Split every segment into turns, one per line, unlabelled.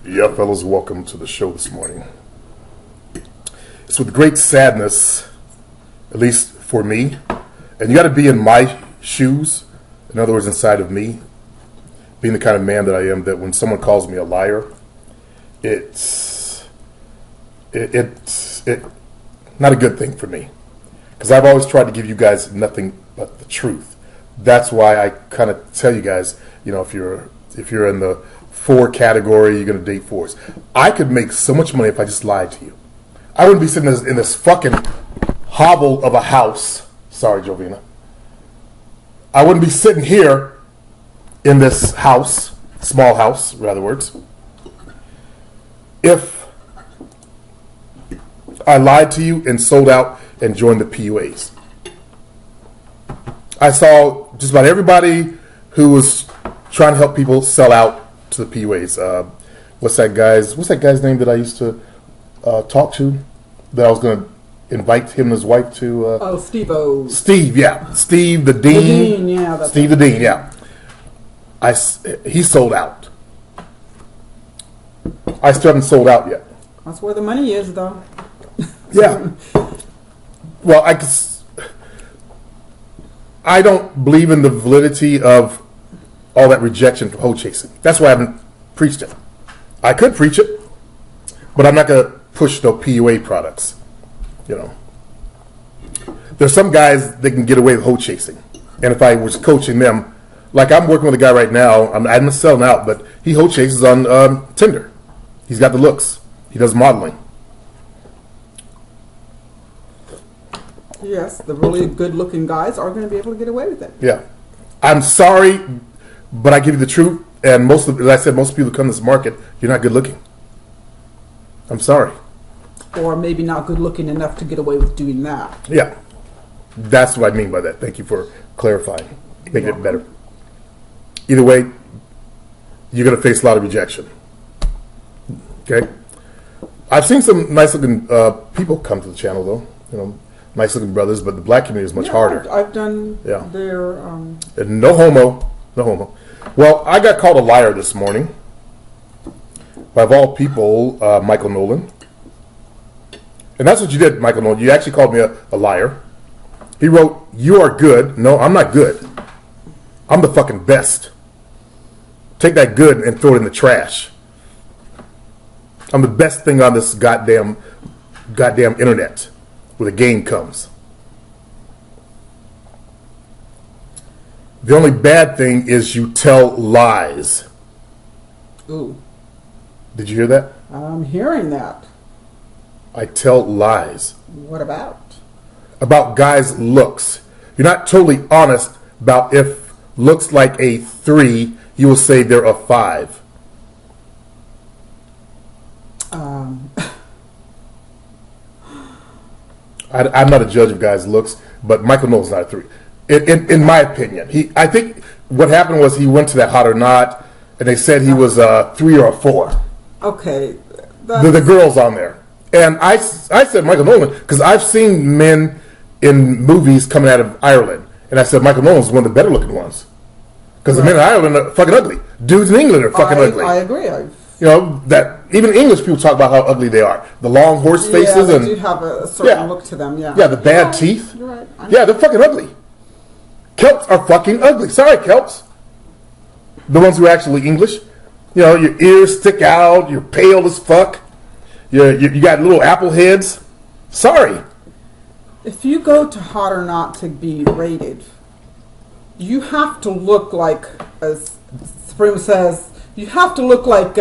Yeah, fellas, welcome to the show this morning. It's with great sadness, at least for me, and you got to be in my shoes, in other words, inside of me, being the kind of man that I am, that when someone calls me a liar, it's not a good thing for me, because I've always tried to give you guys nothing but the truth. That's why I kind of tell you guys, you know, if you're in the 4 category, you're going to date 4s. I could make so much money if I just lied to you. I wouldn't be sitting in this fucking hovel of a house. Sorry, Jovina. I wouldn't be sitting here in this house, small house, in other words, if I lied to you and sold out and joined the PUAs. I saw just about everybody who was trying to help people sell out to the PUAs. What's that guy's name that I used to talk to? That I was going to invite him and his wife to.
Steve-O.
Steve, yeah, Steve the Dean.
The Dean, yeah. That's
Steve the Dean, yeah. He sold out. I still haven't sold out yet.
That's where the money is, though.
Yeah. Well, I don't believe in the validity of all that rejection for hoe chasing. That's why I haven't preached it. I could preach it, but I'm not going to push no PUA products. You know, there's some guys that can get away with hoe chasing, and if I was coaching them, like I'm working with a guy right now, I'm not selling out, but he hoe chases on Tinder. He's got the looks. He does modeling.
Yes, the really good-looking guys are going to be able to get away with it.
Yeah, I'm sorry, but I give you the truth. And as I said, most people who come to this market, you're not good looking. I'm sorry.
Or maybe not good looking enough to get away with doing that.
Yeah, that's what I mean by that. Thank you for clarifying, making it better. Either way, you're going to face a lot of rejection. Okay, I've seen some nice looking people come to the channel, though. You know, nice looking brothers, but the black community is much harder.
I've done their.
And no homo. Well, I got called a liar this morning by, of all people, Michael Nolan. And that's what you did, Michael Nolan. You actually called me a liar. He wrote, "You are good." No, I'm not good. I'm the fucking best. Take that good and throw it in the trash. I'm the best thing on this goddamn internet where the game comes. The only bad thing is you tell lies.
Ooh.
Did you hear that?
I'm hearing that.
I tell lies.
What about?
About guys' looks. You're not totally honest about if looks like a 3, you will say they're a 5. I'm not a judge of guys' looks, but Michael Nolan's not a 3. In my opinion, I think what happened was he went to that Hot or Not, and they said he was a 3 or a 4.
Okay,
the girls on there, and I said Michael Nolan because I've seen men in movies coming out of Ireland, and I said Michael Nolan's one of the better looking ones because the men in Ireland are fucking ugly. Dudes in England are fucking ugly.
I agree.
You know that even English people talk about how ugly they are. The long horse faces
they do have a certain look to them. Yeah,
the bad teeth.
You're right.
Yeah, they're fucking ugly. Celts are fucking ugly. Sorry, Celts. The ones who are actually English. You know, your ears stick out. You're pale as fuck. You got little apple heads. Sorry.
If you go to Hot or Not to be rated, you have to look like, as Supreme says, you have to look like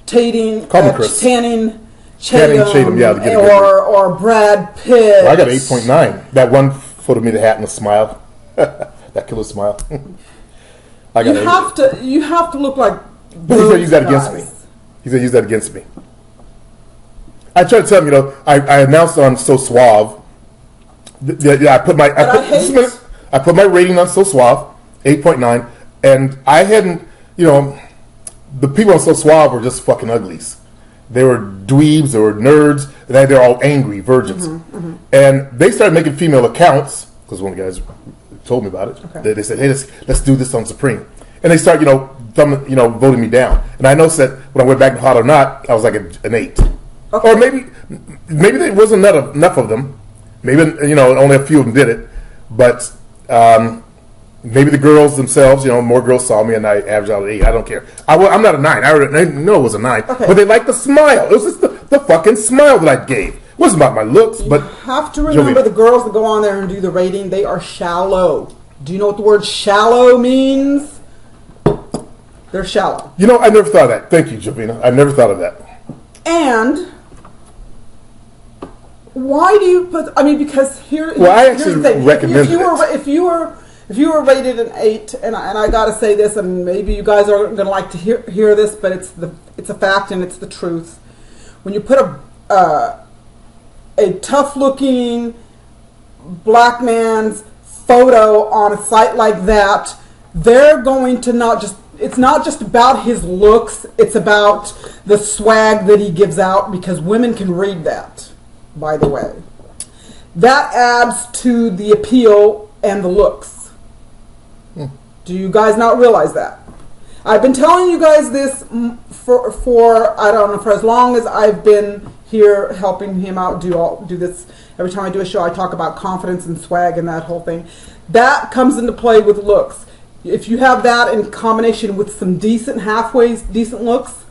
Channing Tatum, or Brad Pitt.
Well, I got 8.9. That one photo of me, the hat and the smile. That killer smile.
You have to look like.
But he said use that against me. He said use that against me. I tried to tell him, you know, I announced on So Suave. I put my rating on So Suave, 8.9, and I hadn't, you know, the people on So Suave were just fucking uglies. They were dweebs, they were nerds, and they're all angry virgins. And they started making female accounts because one of the guys told me about it. Okay. They said, "Hey, let's do this on Supreme," and they start, voting me down. And And I noticed that when I went back to Hot or Not, I was like an 8.
Okay.
Or maybe there wasn't enough of them. Maybe, only a few of them did it. But maybe the girls themselves, more girls saw me and I averaged out at 8. I don't care. I'm not a 9. I already know it was a 9.
Okay.
But they liked the smile. It was just the fucking smile that I gave. It wasn't about my looks, but...
You have to remember the girls that go on there and do the rating, they are shallow. Do you know what the word shallow means? They're shallow.
I never thought of that. Thank you, Jovina. I never thought of that.
And why do you put? I mean, because here.
Well, I
here's
actually
the thing.
recommend
if you were rated an 8, and I got to say this, and maybe you guys are going to like to hear this, but it's a fact and it's the truth. When you put a tough-looking black man's photo on a site like that, they're going to not just. It's not just about his looks, it's about the swag that he gives out, because women can read that, by the way. That adds to the appeal and the looks. Do you guys not realize that? I've been telling you guys this for I don't know, for as long as I've been here helping him out do this. Every time I do a show, I talk about confidence and swag and that whole thing. That comes into play with looks. If you have that in combination with some decent looks,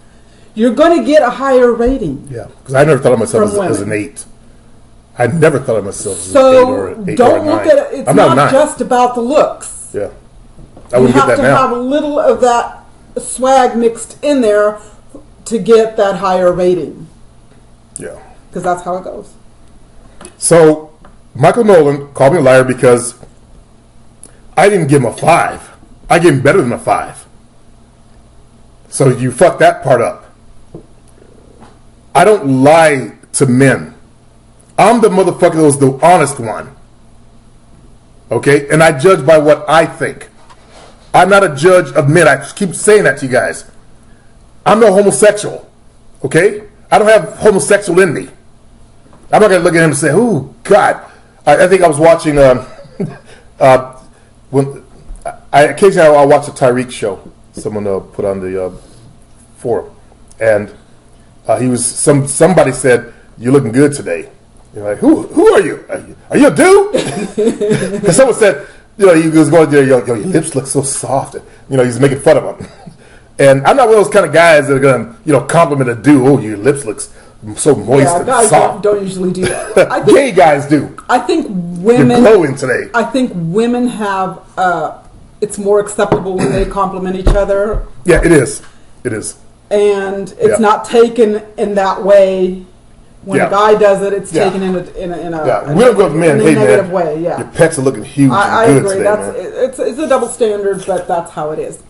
you're going to get a higher rating.
Yeah, because I never thought of myself as an 8. I never thought of myself as an 8 or an 8
don't
or a 9.
Look at it. It's
I'm
not just about the looks.
Yeah, I wouldn't get that now.
You have to have a little of that swag mixed in there to get that higher rating.
Yeah,
because that's how it goes.
So Michael Nolan called me a liar because I didn't give him a 5. I gave him better than a 5. So you fucked that part up. I don't lie to men. I'm the motherfucker that was the honest one. Okay? And I judge by what I think. I'm not a judge of men. I keep saying that to you guys. I'm no homosexual. Okay? I don't have homosexual in me. I'm not going to look at him and say, oh, God. I think I was watching... when occasionally I'll watch a Tyreek show. Someone put on the forum, and somebody said, "You're looking good today." You're like, who are you? Are you a dude? Because someone said, he was going there, your lips look so soft. He's making fun of them. And I'm not one of those kind of guys that are going to compliment a dude. Oh, your lips look so moist and
guys
soft.
Don't usually do that.
Gay guys do.
I think women.
You're glowing today.
I think women have. It's more acceptable when they compliment each other.
Yeah, it is. It is.
And it's not taken in that way. When a guy does it, it's taken in a
we don't go to men. Hey,
negative
man,
way. Yeah,
your pets are looking huge.
I
and good
agree.
Today,
It's a double standard, but that's how it is.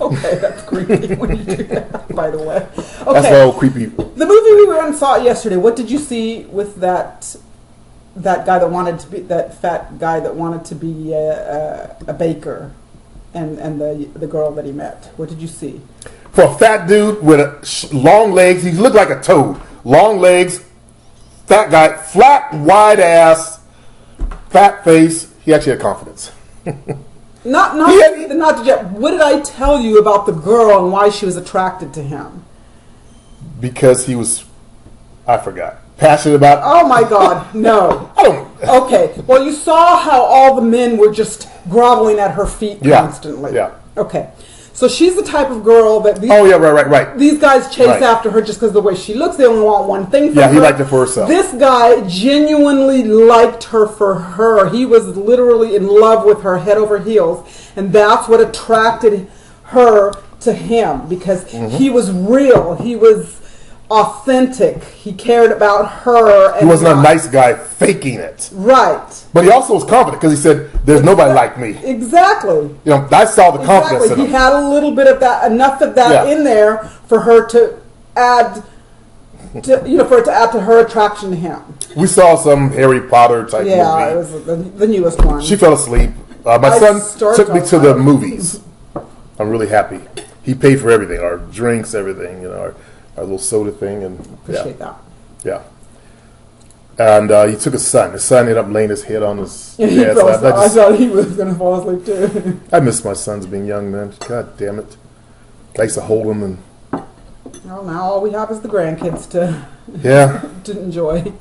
Okay, that's creepy when you do that, by the way. Okay.
That's all creepy.
The movie we went and saw yesterday, what did you see with that guy that wanted to be, that fat guy that wanted to be a baker, and the girl that he met? What did you see?
For a fat dude with long legs, he looked like a toad. Long legs, fat guy, flat, wide ass, fat face. He actually had confidence.
Not to jet. What did I tell you about the girl and why she was attracted to him?
Because he was, I forgot, passionate about.
Oh my God, no.
I don't.
Okay, well you saw how all the men were just groveling at her feet constantly.
Yeah.
Okay, so she's the type of girl that these.
Oh yeah, right.
These guys chase after her just because of the way she looks. They only want one thing from her.
Yeah, he liked her for herself.
This guy genuinely liked her for her. He was literally in love with her head over heels, and that's what attracted her to him, because he was real. He was authentic. He cared about her. And
he wasn't a nice guy faking it.
Right.
But he also was confident because he said, "There's nobody like me."
Exactly.
I saw the confidence in him.
He had a little bit of that, enough of that in there for her to add to, for it to add to her attraction to him.
We saw some Harry Potter type movie.
Yeah, it was the newest one.
She fell asleep. My son took me to the movies. I'm really happy. He paid for everything, our drinks, everything, our little soda thing, and
appreciate that.
Yeah. And he took his son. His son ended up laying his head on his dad's lap.
I thought he was going to fall asleep too.
I miss my sons being young, man. God damn it. I used to hold them and
Well, now all we have is the grandkids to
yeah,
to enjoy.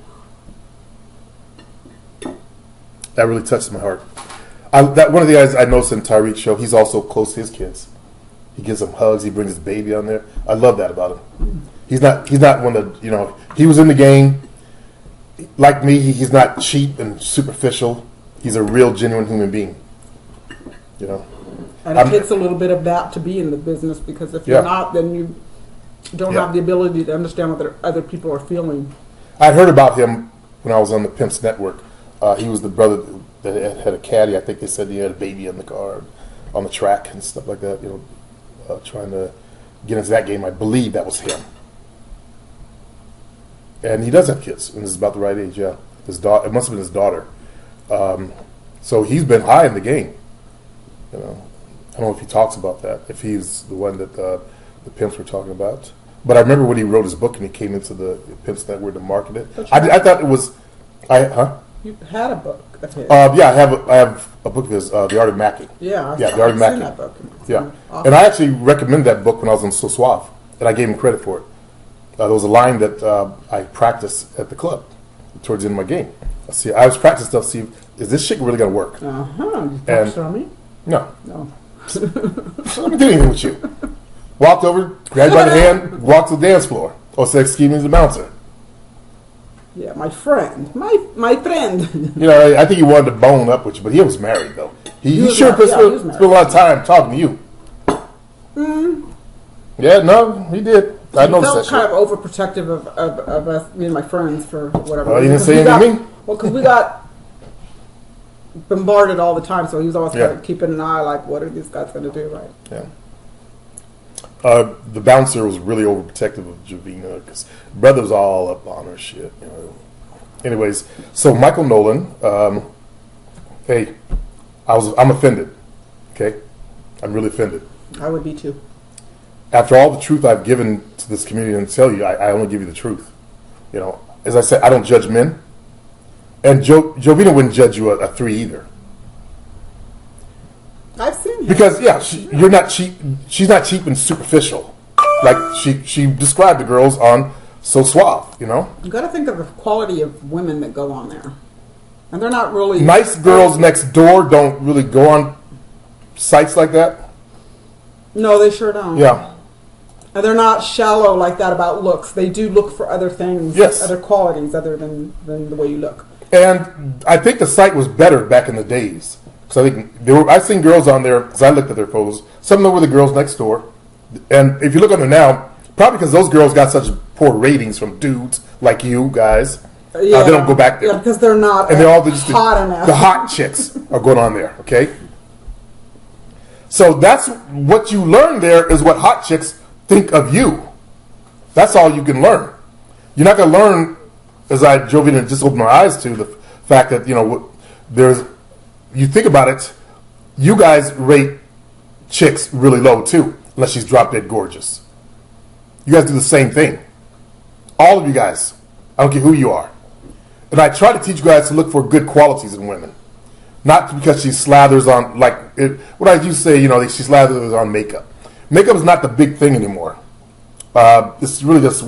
that really touched my heart. That one of the guys I noticed in Tyreek's show, he's also close to his kids. He gives them hugs. He brings his baby on there. I love that about him. He's not one of, he was in the game. Like me, he's not cheap and superficial. He's a real, genuine human being.
And it takes a little bit of that to be in the business, because if you're not, then you don't have the ability to understand what other people are feeling.
I heard about him when I was on the Pimps Network. He was the brother that had a caddy. I think they said he had a baby in the car, on the track and stuff like that. Trying to get into that game. I believe that was him. And he does have kids, and is about the right age. Yeah, his daughter. It must have been his daughter. So he's been high in the game. I don't know if he talks about that. If he's the one that the pimps were talking about. But I remember when he wrote his book and he came into the Pimps Network to market it. I thought it was.
You had a book of his.
Yeah, I have a book of his, The Art of Macking.
Yeah,
The Art of Macking.
that book.
Yeah,
Awesome.
and I actually recommended that book when I was on So Suave, and I gave him credit for it. There was a line that I practiced at the club towards the end of my game. I was practicing stuff. See, is this shit really gonna work?
You practiced on me?
No.
No.
Let me do anything with you. Walked over, grabbed by the hand, walked to the dance floor. Oh, said, "Excuse me, the bouncer."
Yeah, my friend. My friend.
I think he wanted to bone up with you, but he was married though. He sure spent a lot of time talking to you. Yeah, no, he did. I noticed that.
He felt kind of overprotective of us, me and my friends, for whatever.
Well, he didn't say anything to me.
Well, because we got bombarded all the time, so he was always kind of keeping an eye, like, what are these guys going to do, right?
Yeah. The bouncer was really overprotective of Jovina because brother was all up on her shit. Anyways, so Michael Nolan, hey, I'm offended. Okay, I'm really offended.
I would be too.
After all the truth I've given to this community and tell you, I only give you the truth. As I said, I don't judge men, and Jovina wouldn't judge you a 3 either.
I've seen him.
Because you're not cheap. She's not cheap and superficial, like she described the girls on So Suave. You
got to think of the quality of women that go on there, and they're not really
nice. Girls next door don't really go on sites like that.
No, they sure don't.
Yeah,
and they're not shallow like that about looks. They do look for other things, other qualities other than the way you look.
And I think the site was better back in the days. So I think I've seen girls on there because I looked at their photos. Some of them were the girls next door, and if you look on there now, probably because those girls got such poor ratings from dudes like you guys, they don't go back there.
Yeah, because they're not,
and they're all just
hot enough.
The hot chicks are going on there. Okay, so that's what you learn there is what hot chicks think of you. That's all you can learn. You're not going to learn, as I drove in and just opened my eyes to the fact that there's. You think about it, you guys rate chicks really low too, unless she's drop dead gorgeous. You guys do the same thing. All of you guys. I don't care who you are. And I try to teach you guys to look for good qualities in women. Not because she slathers on, what I used to say, she slathers on makeup. Makeup is not the big thing anymore. It's really just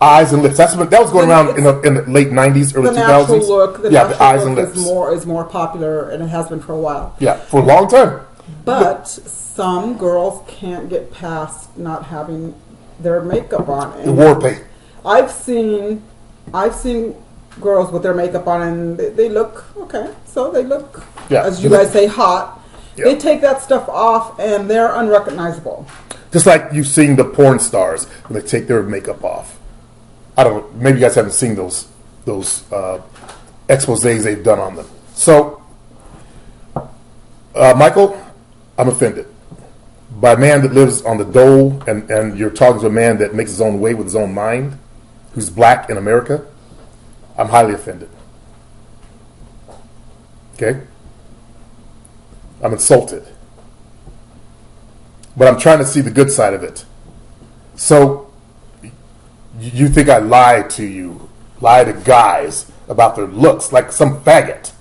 eyes and lips. That was going around in the late 90s, early 2000s.
The natural look, the
eyes and lips
is more popular, and it has been for a while.
Yeah, for a long time.
But some girls can't get past not having their makeup on.
The war paint.
I've seen girls with their makeup on, and they look okay. So they look, as you guys say, hot. Yeah. They take that stuff off, and they're unrecognizable. Just
like you've seen the porn stars when they take their makeup off. I don't know. Maybe you guys haven't seen those exposés they've done on them. So, Michael, I'm offended by a man that lives on the dole, and you're talking to a man that makes his own way with his own mind, who's black in America. I'm highly offended. Okay? I'm insulted. But I'm trying to see the good side of it. So, you think I lied to you, lie to guys about their looks like some faggot.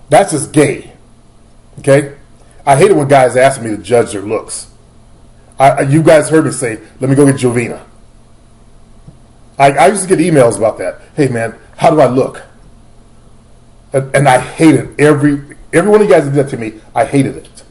That's just gay. Okay? I hate it when guys ask me to judge their looks. You guys heard me say, let me go get Jovina. I used to get emails about that. Hey, man, how do I look? And I hated every one of you guys that did that to me. I hated it.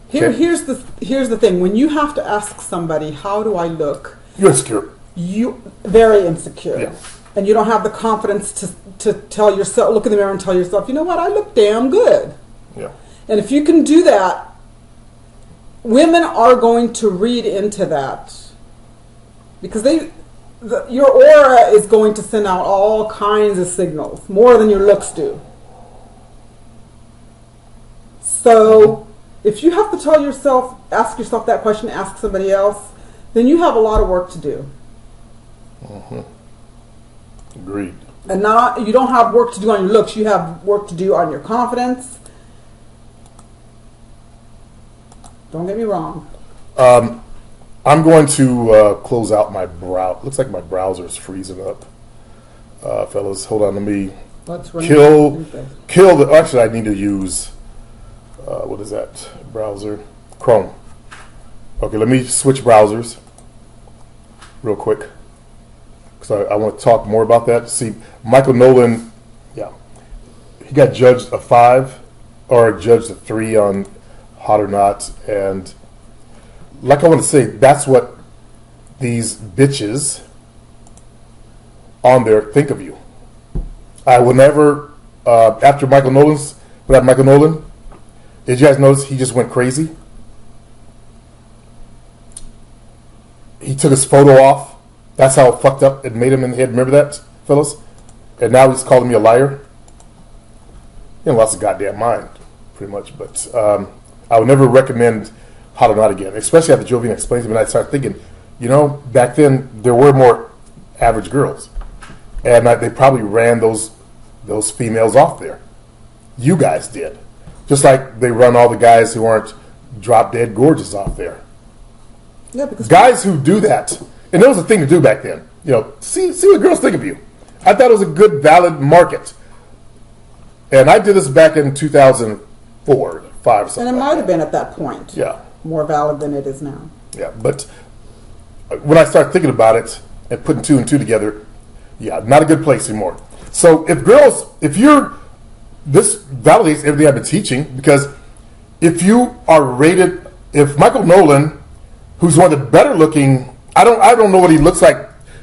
Okay?
Here's the thing. When you have to ask somebody, how do I look?
You're insecure.
You very insecure.
Yeah.
And you don't have the confidence to tell yourself, look in the mirror and tell yourself, you know what, I look damn good.
Yeah.
And if you can do that, women are going to read into that. Because your aura is going to send out all kinds of signals, more than your looks do. So if you have to ask yourself that question, ask somebody else, then you have a lot of work to do.
Mm-hmm. Agreed.
And you don't have work to do on your looks, you have work to do on your confidence. Don't get me wrong.
I'm going to close out my browser. Looks like my browser is freezing up. Fellas, hold on. Let me kill the... Actually, I need to use... what is that browser? Chrome. Okay, let me switch browsers real quick. Because I want to talk more about that. See, Michael Nolan, yeah. He got judged a 5 or judged a 3 on Hot or Not. And... like I want to say, that's what these bitches on there think of you. I will never, after Michael Nolan, did you guys notice he just went crazy? He took his photo off. That's how fucked up it made him in the head. Remember that, fellas? And now he's calling me a liar. He lost his goddamn mind, pretty much. But I would never recommend Hot or Not again, especially after Jovina explained to me, and I started thinking, back then there were more average girls, and they probably ran those females off there. You guys did, just like they run all the guys who aren't drop dead gorgeous off there. Yeah, because guys who do that, and it was a thing to do back then. See what girls think of you. I thought it was a good, valid market, and I did this back in 2004, 5, something.
And it might have been at that point.
Yeah.
More valid than it is now. Yeah,
but when I start thinking about it and putting 2 and 2 together, yeah, not a good place anymore. So this validates everything I've been teaching, because if Michael Nolan, who's one of the better looking, I don't know what he looks like.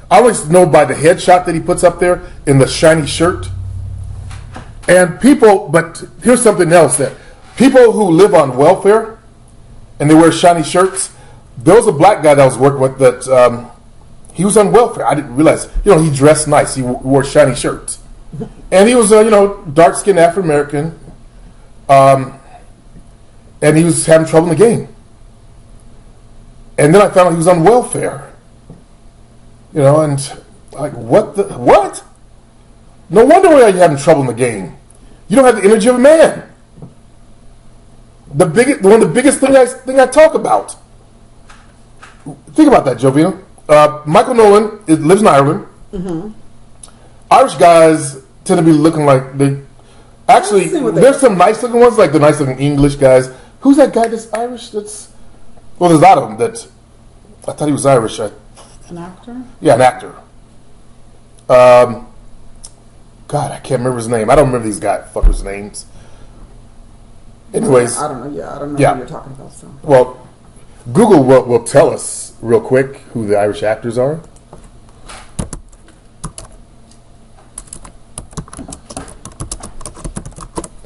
I always know by the headshot that he puts up there in the shiny shirt. But here's something else, that people who live on welfare and they wear shiny shirts. There was a black guy that I was working with that he was on welfare. I didn't realize. He dressed nice. He wore shiny shirts, and he was dark-skinned African American, and he was having trouble in the game. And then I found out he was on welfare. And like what? No wonder why you're having trouble in the game. You don't have the energy of a man. One of the biggest thing I talk about. Think about that, Jovina. Michael Nolan lives in Ireland. Mm-hmm. Irish guys tend to be looking like they. Actually, there's some nice looking ones, like the nice looking English guys. Who's that guy that's Irish? There's a lot of them that. I thought he was Irish.
An actor?
Yeah, an actor. God, I can't remember his name. I don't remember these fuckers' names. Anyways,
I don't know. Yeah, I don't know who you're talking about. So,
well, Google will tell us real quick who the Irish actors are.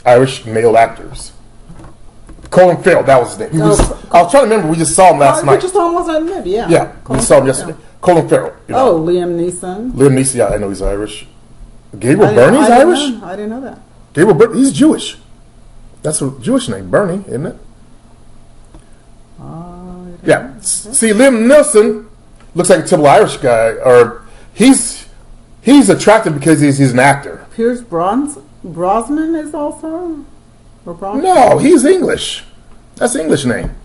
Irish male actors. Colin Farrell, that was his name. I was trying to remember. We just saw him last night.
We just saw him last night, maybe. Yeah.
Yeah, we saw him yesterday. Yeah. Colin Farrell.
Liam Neeson.
Liam Neeson. Yeah, I know he's Irish. Gabriel Byrne's Irish.
I didn't know that.
Gabriel Byrne, he's Jewish. That's a Jewish name, Bernie, isn't it? Yeah. See, Liam Neeson looks like a typical Irish guy, or he's attractive because he's an actor.
Pierce Brosnan is also.
No, he's English. That's an English name.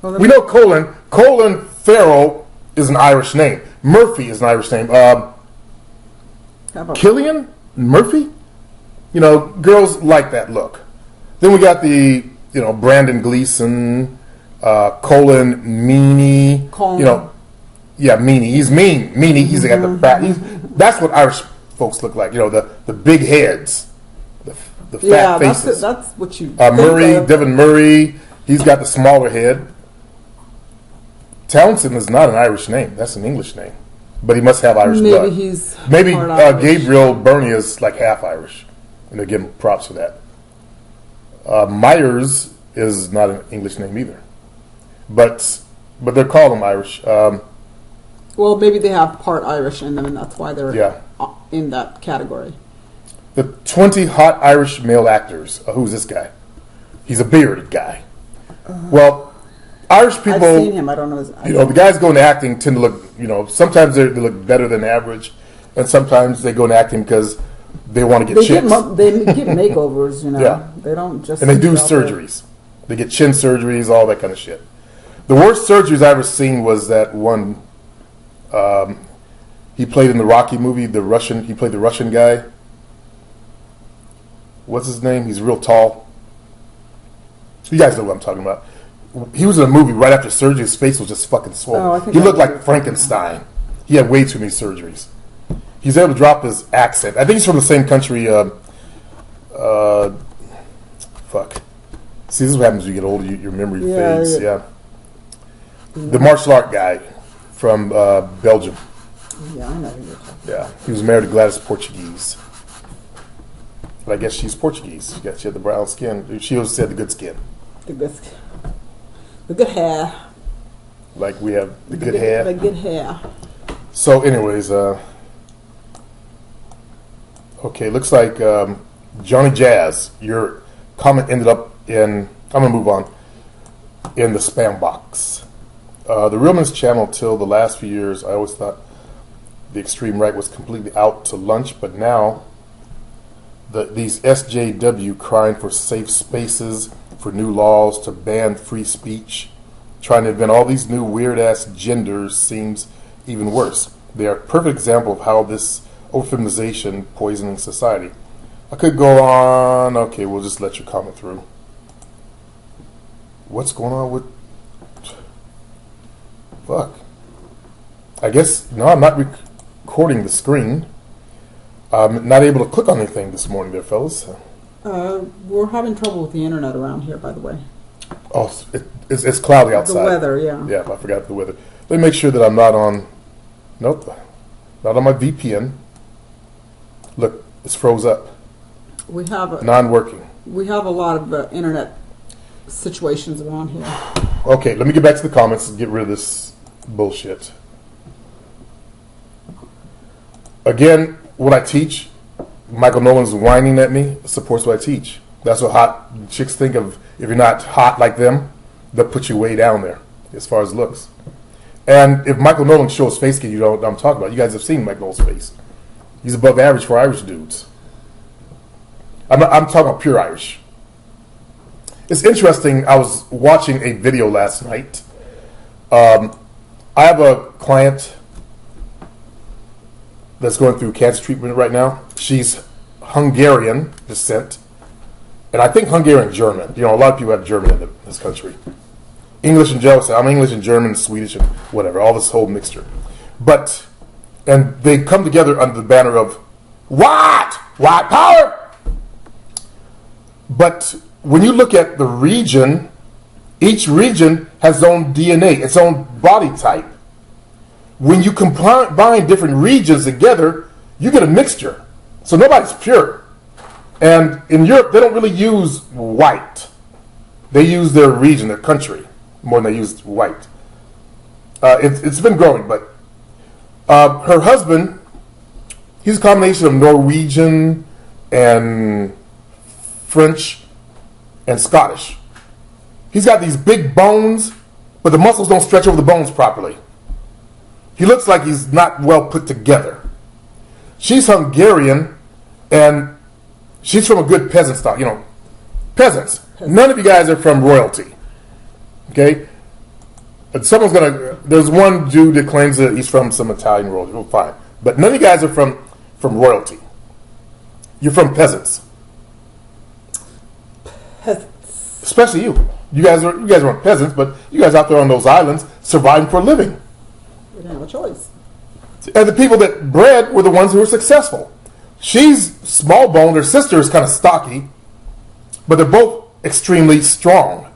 Well, we know Colin. Colin Farrell is an Irish name. Murphy is an Irish name. Cillian Murphy. Girls like that look. Then we got the Brandon Gleeson. Colin Meany.
Colin.
You know, yeah, Meany. He's mean. Meany. He's got the fat. That's what Irish folks look like. You know, the big heads, the fat faces.
That's what you.
Murray,
of.
Devin Murray. He's got the smaller head. Townsend is not an Irish name. That's an English name. But he must have Irish blood. Maybe Gabriel Burney is like half Irish. And they give him props for that. Myers is not an English name either. But they're called them Irish.
Well, maybe they have part Irish in them, and that's why they're in that category.
The 20 hot Irish male actors. Who's this guy? He's a bearded guy. Well, Irish people,
I've seen him. I don't know.
The guys go into acting tend to look, sometimes they look better than average, and sometimes they go into acting because they want to get chicks.
They get makeovers,
Yeah.
They don't just.
And they do surgeries. They get chin surgeries, all that kind of shit. The worst surgeries I ever seen was that one. He played in the Rocky movie. He played the Russian guy. What's his name? He's real tall. You guys know what I'm talking about. He was in a movie right after surgery. His face was just fucking swollen. He looked like Frankenstein. He had way too many surgeries. He's able to drop his accent. I think he's from the same country. Fuck. See, this is what happens when you get older. Your memory fades. Yeah. The martial art guy from Belgium.
Yeah, I know who you're talking about.
Yeah. He was married to Gladys Portuguese. But I guess she's Portuguese. She had the brown skin. She always said the good skin.
The good hair.
Like we have the good hair.
The good hair.
So, anyways, okay, looks like Johnny Jazz, your comment ended up in, I'm going to move on, in the spam box. The Realman's channel, till the last few years, I always thought the extreme right was completely out to lunch, but now these SJW crying for safe spaces, for new laws to ban free speech, trying to invent all these new weird-ass genders seems even worse. They are a perfect example of how this over-feminization poisoning society. I could go on. Okay, we'll just let you comment through. What's going on with... Fuck. I guess, no, I'm not recording the screen. I'm not able to click on anything this morning there, fellas.
We're having trouble with the internet around here, by the way.
Oh, it's cloudy outside.
The weather, yeah.
Yeah, I forgot the weather. Let me make sure that I'm not on... Nope. Not on my VPN. Look, it's froze up.
We have
non-working.
We have a lot of internet situations around here.
Okay, let me get back to the comments and get rid of this bullshit. Again, what I teach, Michael Nolan's whining at me, supports what I teach. That's what hot chicks think of. If you're not hot like them, they'll put you way down there as far as looks. And if Michael Nolan shows face, you know what I'm talking about. You guys have seen Michael Nolan's face. He's above average for Irish dudes. I'm talking about pure Irish. It's interesting. I was watching a video last night. I have a client that's going through cancer treatment right now. She's Hungarian descent, and I think Hungarian German. You know, a lot of people have German in this country. English and German. I'm English and German, Swedish and whatever. All this whole mixture. And they come together under the banner of white power. But when you look at the region, each region has its own DNA, its own body type. When you combine different regions together, you get a mixture. So nobody's pure. And in Europe, they don't really use white. They use their region, their country, more than they use white. It's been growing, but her husband, he's a combination of Norwegian and French and Scottish. He's got these big bones, but the muscles don't stretch over the bones properly. He looks like he's not well put together. She's Hungarian, and she's from a good peasant stock. You know, peasants. None of you guys are from royalty. Okay? But there's one dude that claims that he's from some Italian royalty. Well, fine. But none of you guys are from royalty. You're from peasants.
Peasants.
Especially you. You guys weren't peasants, but you guys out there on those islands surviving for a living.
We didn't have a choice.
And the people that bred were the ones who were successful. She's small boned, her sister is kind of stocky, but they're both extremely strong.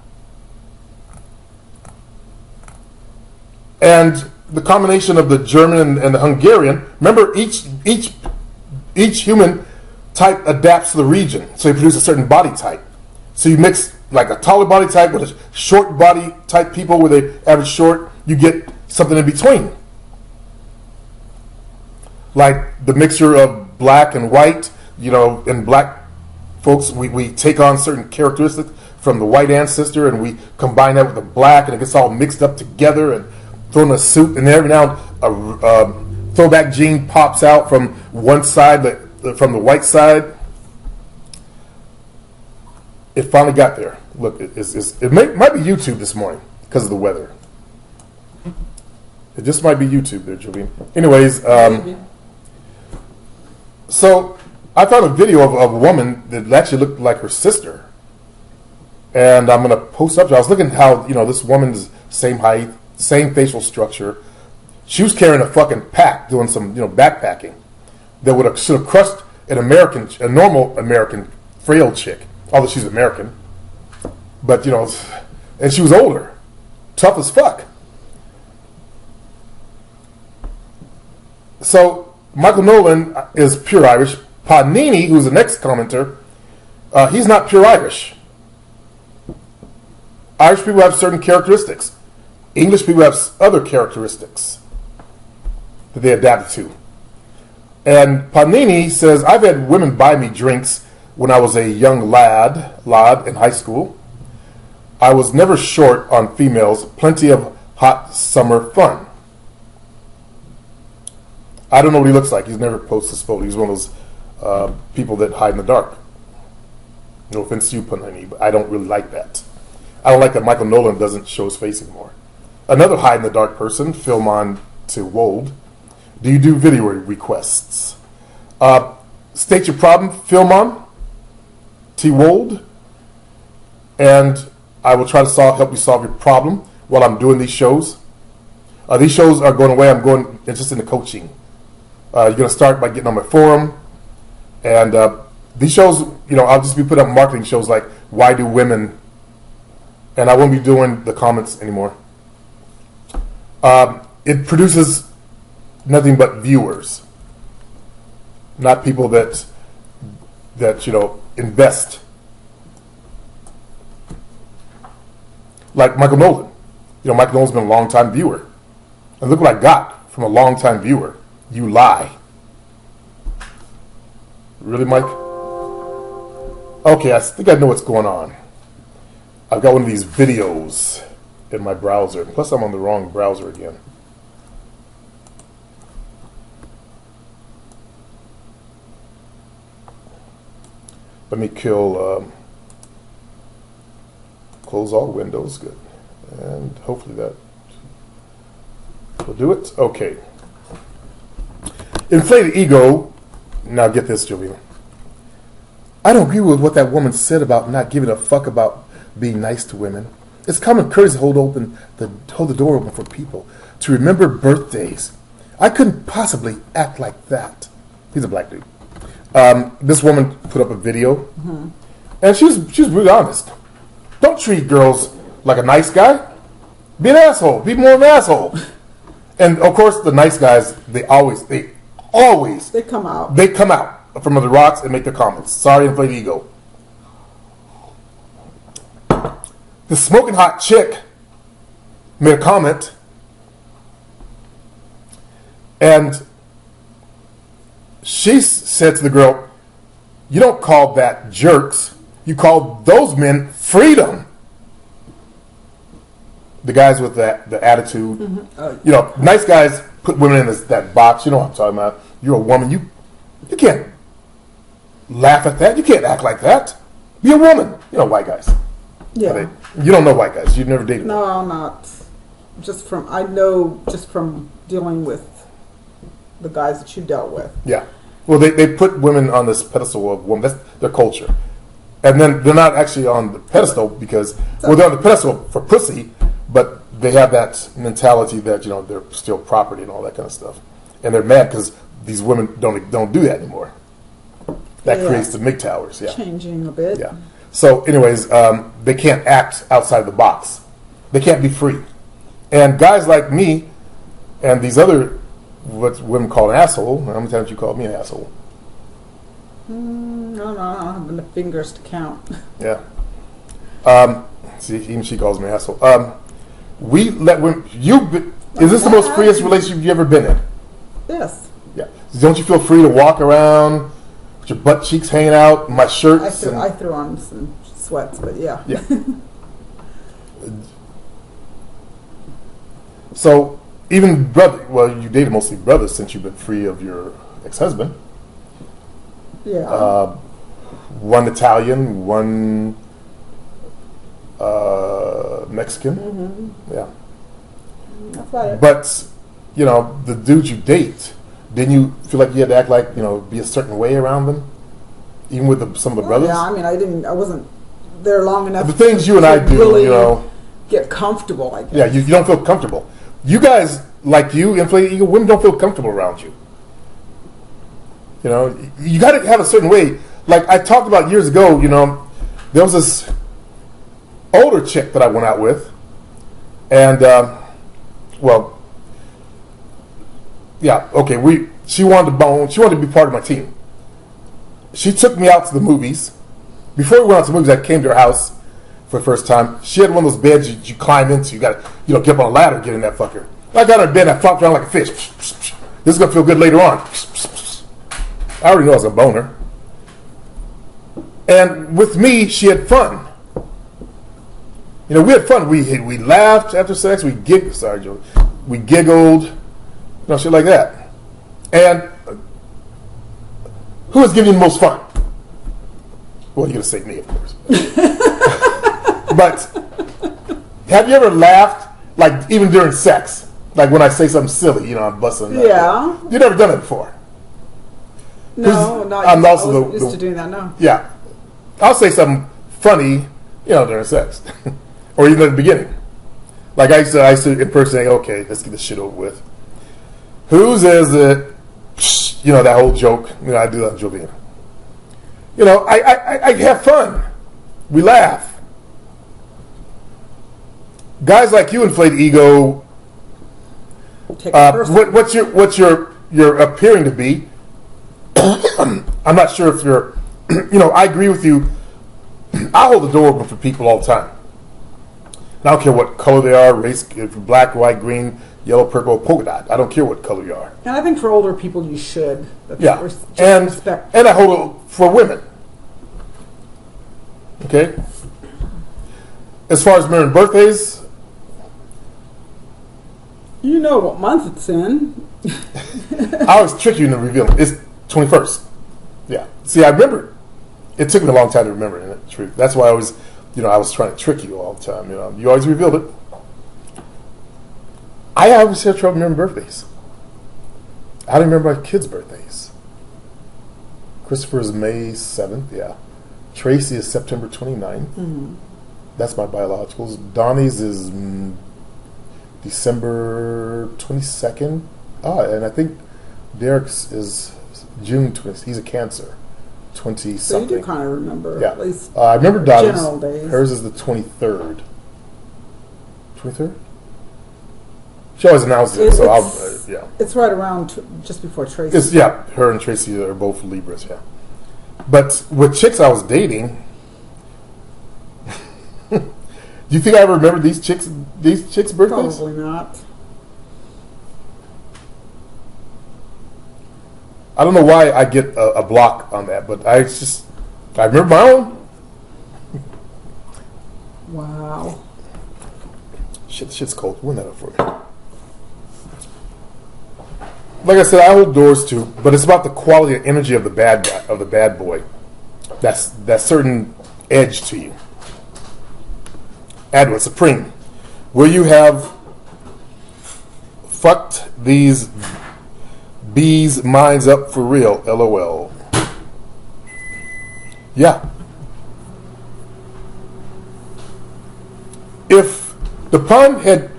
And the combination of the German and the Hungarian, remember each human type adapts to the region, so you produce a certain body type. So you mix like a taller body type with a short body type people where they average short, you get something in between. Like the mixture of black and white, in black folks, we take on certain characteristics from the white ancestor and we combine that with the black and it gets all mixed up together and thrown in a soup, and every now and a throwback gene pops out from one side, from the white side. It finally got there. Look, it might be YouTube this morning because of the weather. It just might be YouTube there, Julian. Anyways, so I found a video of a woman that actually looked like her sister. And I'm going to post up. I was looking at how, this woman's same height, same facial structure. She was carrying a fucking pack, doing some, backpacking that should have crushed a normal American frail chick, although she's American. But, and she was older, tough as fuck. So Michael Nolan is pure Irish. Panini, who's the next commenter, he's not pure Irish. Irish people have certain characteristics. English people have other characteristics that they adapted to. And Panini says, I've had women buy me drinks when I was a young lad in high school. I was never short on females, plenty of hot summer fun. I don't know what he looks like. He's never posted his photo. He's one of those people that hide in the dark. No offense to you, Panini, but I don't really like that. I don't like that Michael Nolan doesn't show his face anymore. Another hide in the dark person, Philmon to Wold. Do you do video requests? State your problem, Philmon T. Wold, and I will try to help you solve your problem while I'm doing these shows. These shows are going away. I'm going just into coaching. You're going to start by getting on my forum, and these shows, I'll just be putting up marketing shows like Why Do Women, and I won't be doing the comments anymore. It produces nothing but viewers, not people that invest. Like Michael Nolan. Michael Nolan's been a long-time viewer. And look what I got from a long-time viewer. You lie. Really, Mike? Okay, I think I know what's going on. I've got one of these videos in my browser. Plus, I'm on the wrong browser again. Let me close all windows. Good. And hopefully that will do it. Okay. Inflated ego. Now get this, Juliana. I don't agree with what that woman said about not giving a fuck about being nice to women. It's common courtesy to hold the door open for people, to remember birthdays. I couldn't possibly act like that. He's a black dude. This woman put up a video, and she was really honest. Don't treat girls like a nice guy. Be an asshole. Be more of an asshole. And of course, the nice guys, they always
come out.
They come out from under rocks and make their comments. Sorry, inflated ego. The smoking hot chick made a comment, and she said to the girl, "You don't call that jerks. You call those men freedom." The guys with the attitude, nice guys put women in that box. You know what I'm talking about. You're a woman. You can't laugh at that. You can't act like that. Be a woman. White guys.
Yeah.
You don't know white guys. You've never dated
No,
one.
I'm not. I know from dealing with the guys that you dealt with.
Yeah. Well, they put women on this pedestal of women. That's their culture. And then they're not actually on the pedestal because, well, they're on the pedestal for pussy, but they have that mentality that, you know, they're still property and all that kind of stuff. And they're mad because these women don't do that anymore. That creates the MGTOWers, yeah.
Changing a bit.
Yeah. So, anyways, they can't act outside the box. They can't be free. And guys like me and these other, what women call an asshole, how many times you called me an asshole?
No, I don't have enough fingers to count.
Yeah. See, even she calls me an asshole. We let women, is this the most freest relationship you've ever been in?
Yes.
Yeah. Don't you feel free to walk around with your butt cheeks hanging out, my shirts?
I threw on some sweats, but yeah.
Yeah. So, even you dated mostly brothers since you've been free of your ex-husband.
Yeah.
One Italian, one Mexican.
Mm-hmm.
Yeah.
That's about it.
But, you know, the dudes you date, didn't you feel like you had to act like, you know, be a certain way around them? Even with some of the brothers?
Yeah, I mean, I wasn't there long enough.
The things you and I do,
really,
you know.
Get comfortable, I guess.
Yeah, you don't feel comfortable. You guys, like you, inflated ego, women don't feel comfortable around you. You know, you got to have a certain way. Like I talked about years ago, you know, there was this older chick that I went out with. And, well, yeah, okay, she wanted to bone. She wanted to be part of my team. She took me out to the movies. Before we went out to the movies, I came to her house for the first time. She had one of those beds you climb into. You got to, you know, get up on a ladder, get in that fucker. I got her in bed and I flopped around like a fish. This is going to feel good later on. I already knew I was going to bone her. And with me, she had fun. You know, we had fun. We laughed after sex. We giggled. We giggled. You know, shit like that. And who was giving you the most fun? Well, you're going to say me, of course. But have you ever laughed, like, even during sex? Like when I say something silly, you know, I'm busting.
Yeah.
You've never done it before.
No, not
I'm
used,
also
I wasn't used to doing that, no.
Yeah. I'll say something funny, you know, during sex. Or even at the beginning. Like I used to impersonate, okay, let's get this shit over with. Whose is it? You know, that whole joke. You know, I do that joking. You know, I have fun. We laugh. Guys like you inflate ego. What's you're appearing to be. I'm not sure if you're, you know, I agree with you. I hold the door open for people all the time. And I don't care what color they are, race, if you're black, white, green, yellow, purple, polka dot. I don't care what color you are.
And I think for older people you should.
Yeah.
Respect.
And I hold it for women. Okay? As far as remembering birthdays,
you know what month it's in.
I always trick you into revealing. It's 21st. Yeah. See, I remember. It took me a long time to remember it. True. That's why I was trying to trick you all the time. You know, you always revealed it. I always have trouble remembering birthdays. I don't remember my kids' birthdays. Christopher's May 7th, yeah. Tracy is September 29th. Mm-hmm. That's my biologicals. Donnie's is December 22nd. And I think Derek's is June 20th. He's a Cancer. 20-something.
So you do kind of remember,
yeah.
At least
I remember Donnie's.
General days.
Hers is the 23rd. 23rd? She always announces it, so I'll, yeah.
It's right around just before Tracy.
Her and Tracy are both Libras, yeah. But with chicks I was dating, do you think I ever remember these chicks' birthdays?
Probably not.
I don't know why I get a block on that, but I remember my own.
Wow.
Shit's cold. Win that up for me. Like I said, I hold doors too, but it's about the quality and energy of the bad guy, of the bad boy. That's that certain edge to you. Adwin Supreme, will you have fucked these bees' minds up for real? LOL. Yeah. If the pun had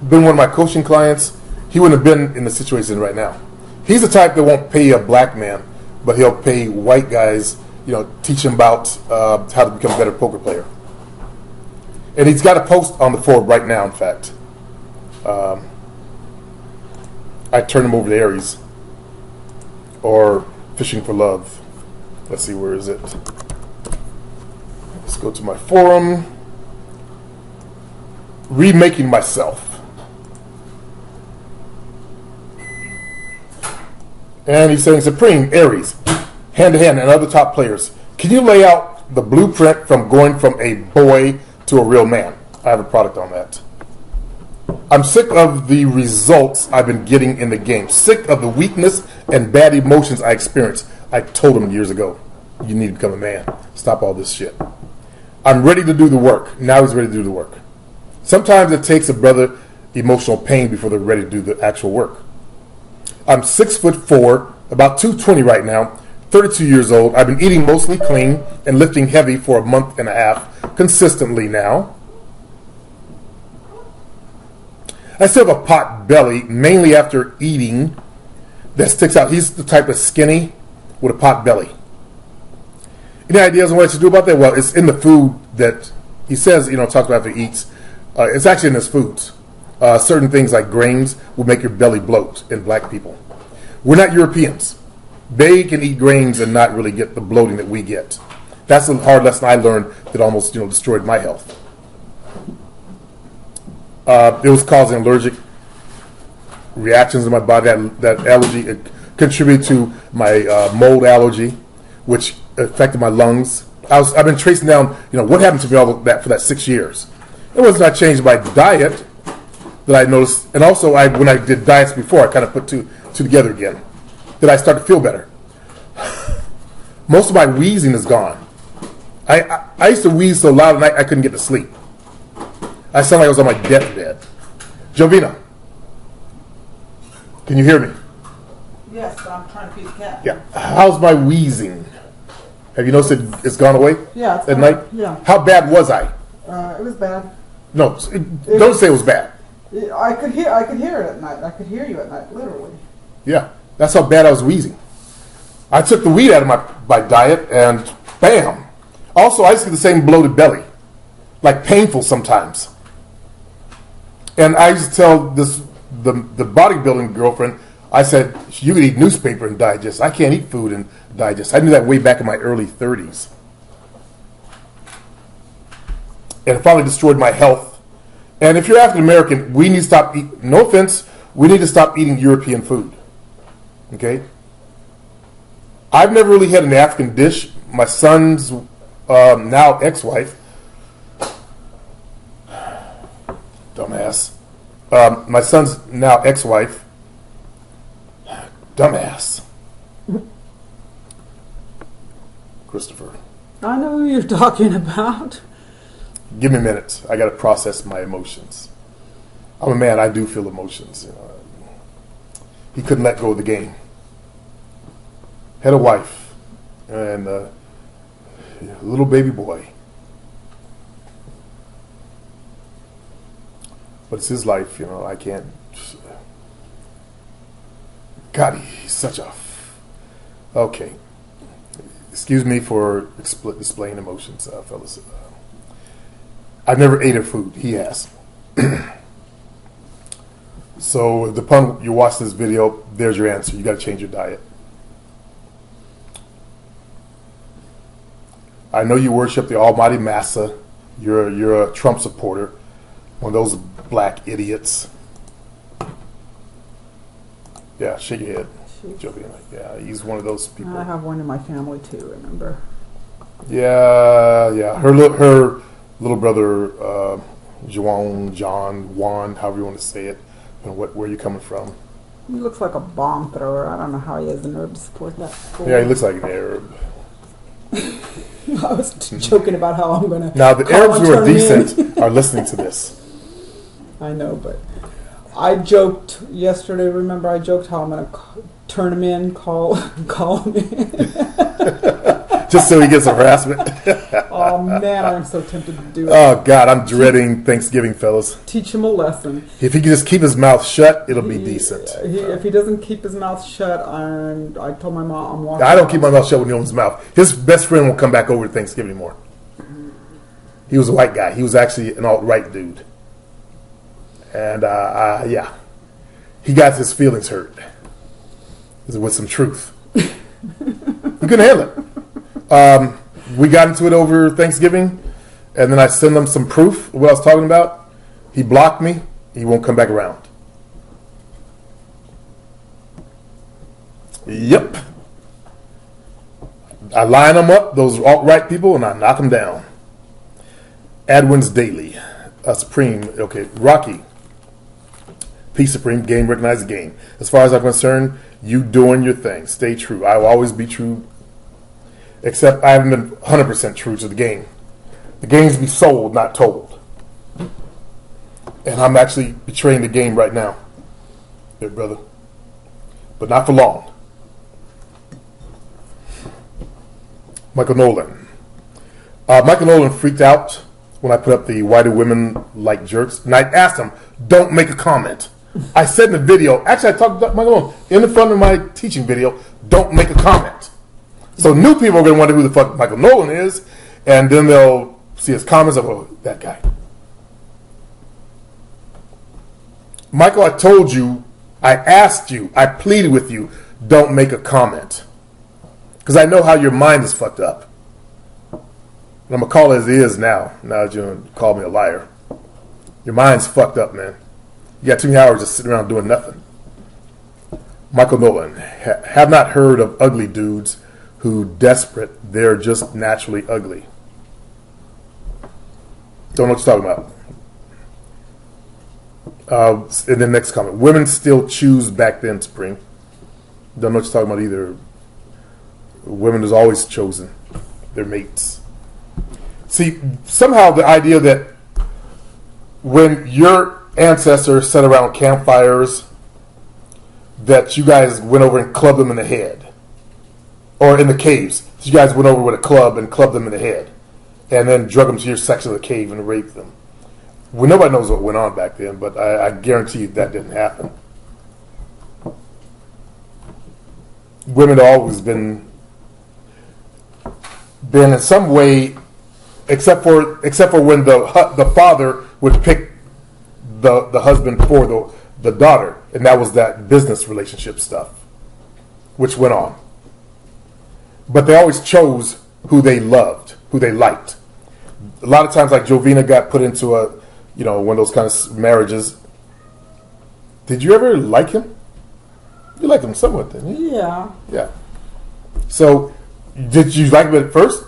been one of my coaching clients, he wouldn't have been in the situation right now. He's the type that won't pay a black man, but he'll pay white guys, teach him about how to become a better poker player. And he's got a post on the forum right now, in fact. I turn him over to Aries. Or Fishing for Love. Let's see, where is it? Let's go to my forum. Remaking Myself. And he's saying, Supreme, Aries, hand to hand, and other top players, can you lay out the blueprint from going from a boy to a real man? I have a product on that. I'm sick of the results I've been getting in the game. Sick of the weakness and bad emotions I experience. I told him years ago, you need to become a man. Stop all this shit. I'm ready to do the work. Now he's ready to do the work. Sometimes it takes a brother emotional pain before they're ready to do the actual work. I'm 6'4", about 220 right now, 32 years old. I've been eating mostly clean and lifting heavy for a month and a half, consistently now. I still have a pot belly, mainly after eating, that sticks out. He's the type of skinny with a pot belly. Any ideas on what to do about that? Well, it's in the food that he says, talks about after he eats. It's actually in his foods. Certain things like grains will make your belly bloat in black people. We're not Europeans. They can eat grains and not really get the bloating that we get. That's a hard lesson I learned that almost destroyed my health. It was causing allergic reactions in my body. That allergy, it contributed to my mold allergy, which affected my lungs. I've been tracing down, what happened to me all that for that 6 years. It wasn't I changed my diet that I noticed, and also when I did diets before, I kind of put two together again. That I started to feel better. Most of my wheezing is gone. I used to wheeze so loud at night I couldn't get to sleep. I sound like I was on my deathbed. Jovina, can you hear me?
Yes, but I'm trying to feed the cat.
Yeah. How's my wheezing? Have you noticed it's gone away?
Yeah.
At night?
Yeah.
How bad was I?
It was bad.
No, don't say it was bad.
I could hear it at night. I could hear you at night, literally.
Yeah, that's how bad I was wheezing. I took the weed out of my diet, and bam. Also, I used to get the same bloated belly, like painful sometimes. And I used to tell the bodybuilding girlfriend, I said, you can eat newspaper and digest. I can't eat food and digest. I knew that way back in my early 30s. And it finally destroyed my health. And if you're African American, we need to stop eating, no offense, we need to stop eating European food. Okay? I've never really had an African dish. My son's now ex-wife, dumbass. My son's now ex-wife, dumbass. Christopher.
I know who you're talking about.
Give me a minute. I got to process my emotions. I'm a man. I do feel emotions. He couldn't let go of the game. Had a wife and a little baby boy. But it's his life, I can't. God, he's such a. Okay. Excuse me for displaying emotions, fellas. I've never ate a food. He has. So, the pun, you watch this video, there's your answer. You got to change your diet. I know you worship the almighty massa. You're a Trump supporter. One of those black idiots. Yeah, shake your head. Joking. Yeah, he's one of those people.
I have one in my family too, remember?
Yeah. Her little brother, Juan, however you want to say it, and where you coming from?
He looks like a bomb thrower. I don't know how he has the nerve to support that.
Yeah, he looks like an Arab.
I was joking about how I'm going to.
Now, the Arabs who are decent are listening to this.
I know, but I joked yesterday. Remember, I joked how I'm going to turn him in, call him in.
just so he gets some harassment.
Oh man, I'm so tempted to do it.
Oh God, I'm dreading Thanksgiving, fellas.
Teach him a lesson.
If he can just keep his mouth shut, it'll be decent.
If he doesn't keep his mouth shut, I told my mom I'm walking.
I don't keep my mouth shut when he opens his mouth. His best friend won't come back over to Thanksgiving anymore. He was a white guy. He was actually an alt-right dude. And, yeah. He got his feelings hurt. With some truth. He couldn't handle it. We got into it over Thanksgiving, and then I sent him some proof of what I was talking about. He blocked me. He won't come back around. Yep. I line them up, those alt-right people, and I knock them down. Adwin's Daily. Supreme. Okay, Rocky. Peace Supreme. Game recognized game. As far as I'm concerned, you doing your thing. Stay true. I will always be true. Except I haven't been 100% true to the game. The game's be sold, not told. And I'm actually betraying the game right now. There, brother. But not for long. Michael Nolan. Michael Nolan freaked out when I put up the why do women like jerks. And I asked him, don't make a comment. I said in the video, actually I talked to Michael Nolan in the front of my teaching video, don't make a comment. So new people are going to wonder who the fuck Michael Nolan is, and then they'll see his comments of, oh, that guy. Michael, I told you, I asked you, I pleaded with you, don't make a comment. Because I know how your mind is fucked up. And I'm going to call it as it is now that you call me a liar. Your mind's fucked up, man. You got too many hours just sitting around doing nothing. Michael Nolan. Have not heard of ugly dudes who desperate, they're just naturally ugly. Don't know what you're talking about. And then next comment. Women still choose back then, Spring. Don't know what you're talking about either. Women is always chosen their mates. See, somehow the idea that when your ancestors sat around campfires, that you guys went over and clubbed them in the head. Or in the caves. You guys went over with a club and clubbed them in the head. And then drug them to your section of the cave and raped them. Well, nobody knows what went on back then, but I guarantee you that didn't happen. Women have always been in some way, except for when the father would pick the husband for the daughter, and that was that business relationship stuff, which went on. But they always chose who they loved, who they liked. A lot of times, like Jovina got put into one of those kind of marriages. Did you ever like him? You liked him somewhat, didn't you?
Yeah.
Yeah. So, did you like him at first?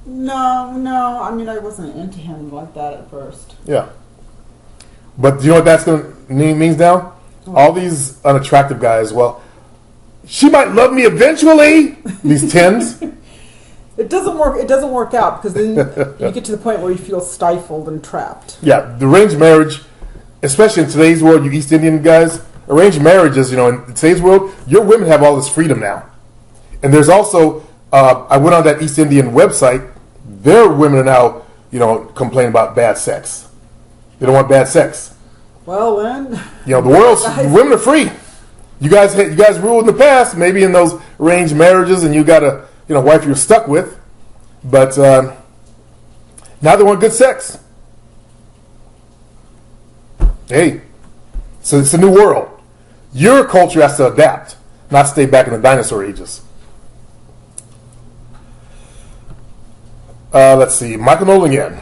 No. I mean, I wasn't into him like that at first.
Yeah. But do you know what that's going to means now? All these unattractive guys, well, she might love me eventually. These tens.
It doesn't work out because then you get to the point where you feel stifled and trapped.
Yeah, the arranged marriage, especially in today's world, you East Indian guys, arranged marriages, in today's world, your women have all this freedom now. And there's also, I went on that East Indian website, their women are now, complaining about bad sex. They don't want bad sex.
Well, then.
The world's, women are free. You guys ruled in the past, maybe in those arranged marriages, and you got a wife you're stuck with, but now they want good sex. Hey, so it's a new world. Your culture has to adapt, not stay back in the dinosaur ages. Let's see, Michael Nolan again.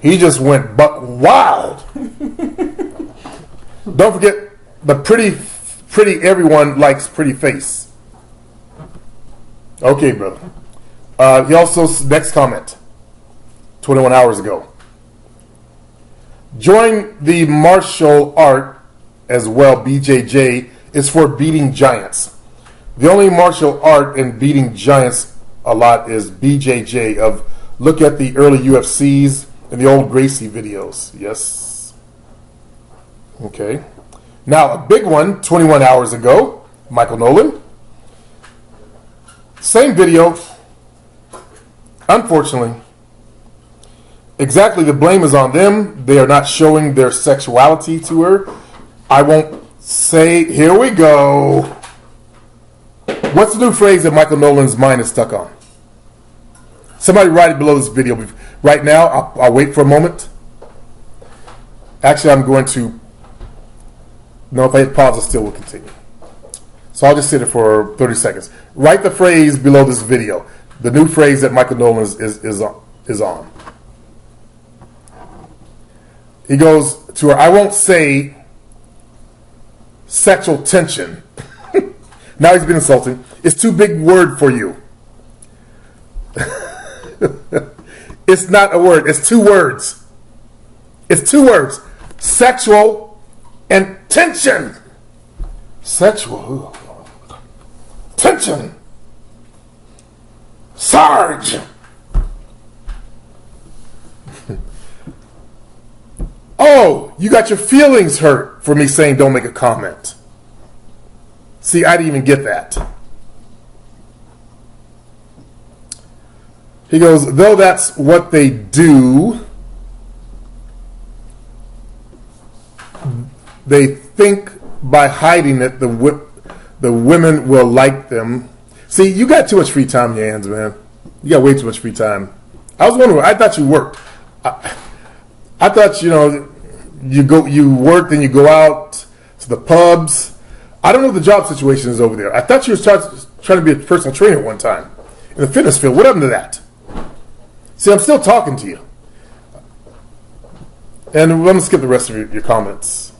He just went buck wild. Don't forget the pretty everyone likes pretty face. Okay, brother. He also, next comment, 21 hours ago. Join the martial art as well, BJJ, is for beating giants. The only martial art in beating giants a lot is BJJ. Look at the early UFCs and the old Gracie videos. Yes. Okay. Now, a big one, 21 hours ago, Michael Nolan. Same video. Unfortunately, exactly the blame is on them. They are not showing their sexuality to her. I won't say, here we go. What's the new phrase that Michael Nolan's mind is stuck on? Somebody write it below this video. Right now, I'll wait for a moment. Actually, I'm going to... No, if I hit pause, it still will continue. So I'll just sit it for 30 seconds. Write the phrase below this video. The new phrase that Michael Nolan is on. He goes to her, I won't say sexual tension. Now he's been insulting. It's too big word for you. It's not a word. It's two words. It's two words. Sexual and tension. Sexual. Tension. Sarge. Oh, you got your feelings hurt for me saying don't make a comment. See, I didn't even get that. He goes, though that's what they do, they think by hiding it, the women will like them. See, you got too much free time in your hands, man. You got way too much free time. I was wondering, I thought you worked. I thought, you work, then you go out to the pubs. I don't know what the job situation is over there. I thought you were trying to be a personal trainer one time in the fitness field. What happened to that? See, I'm still talking to you. And I'm going to skip the rest of your comments.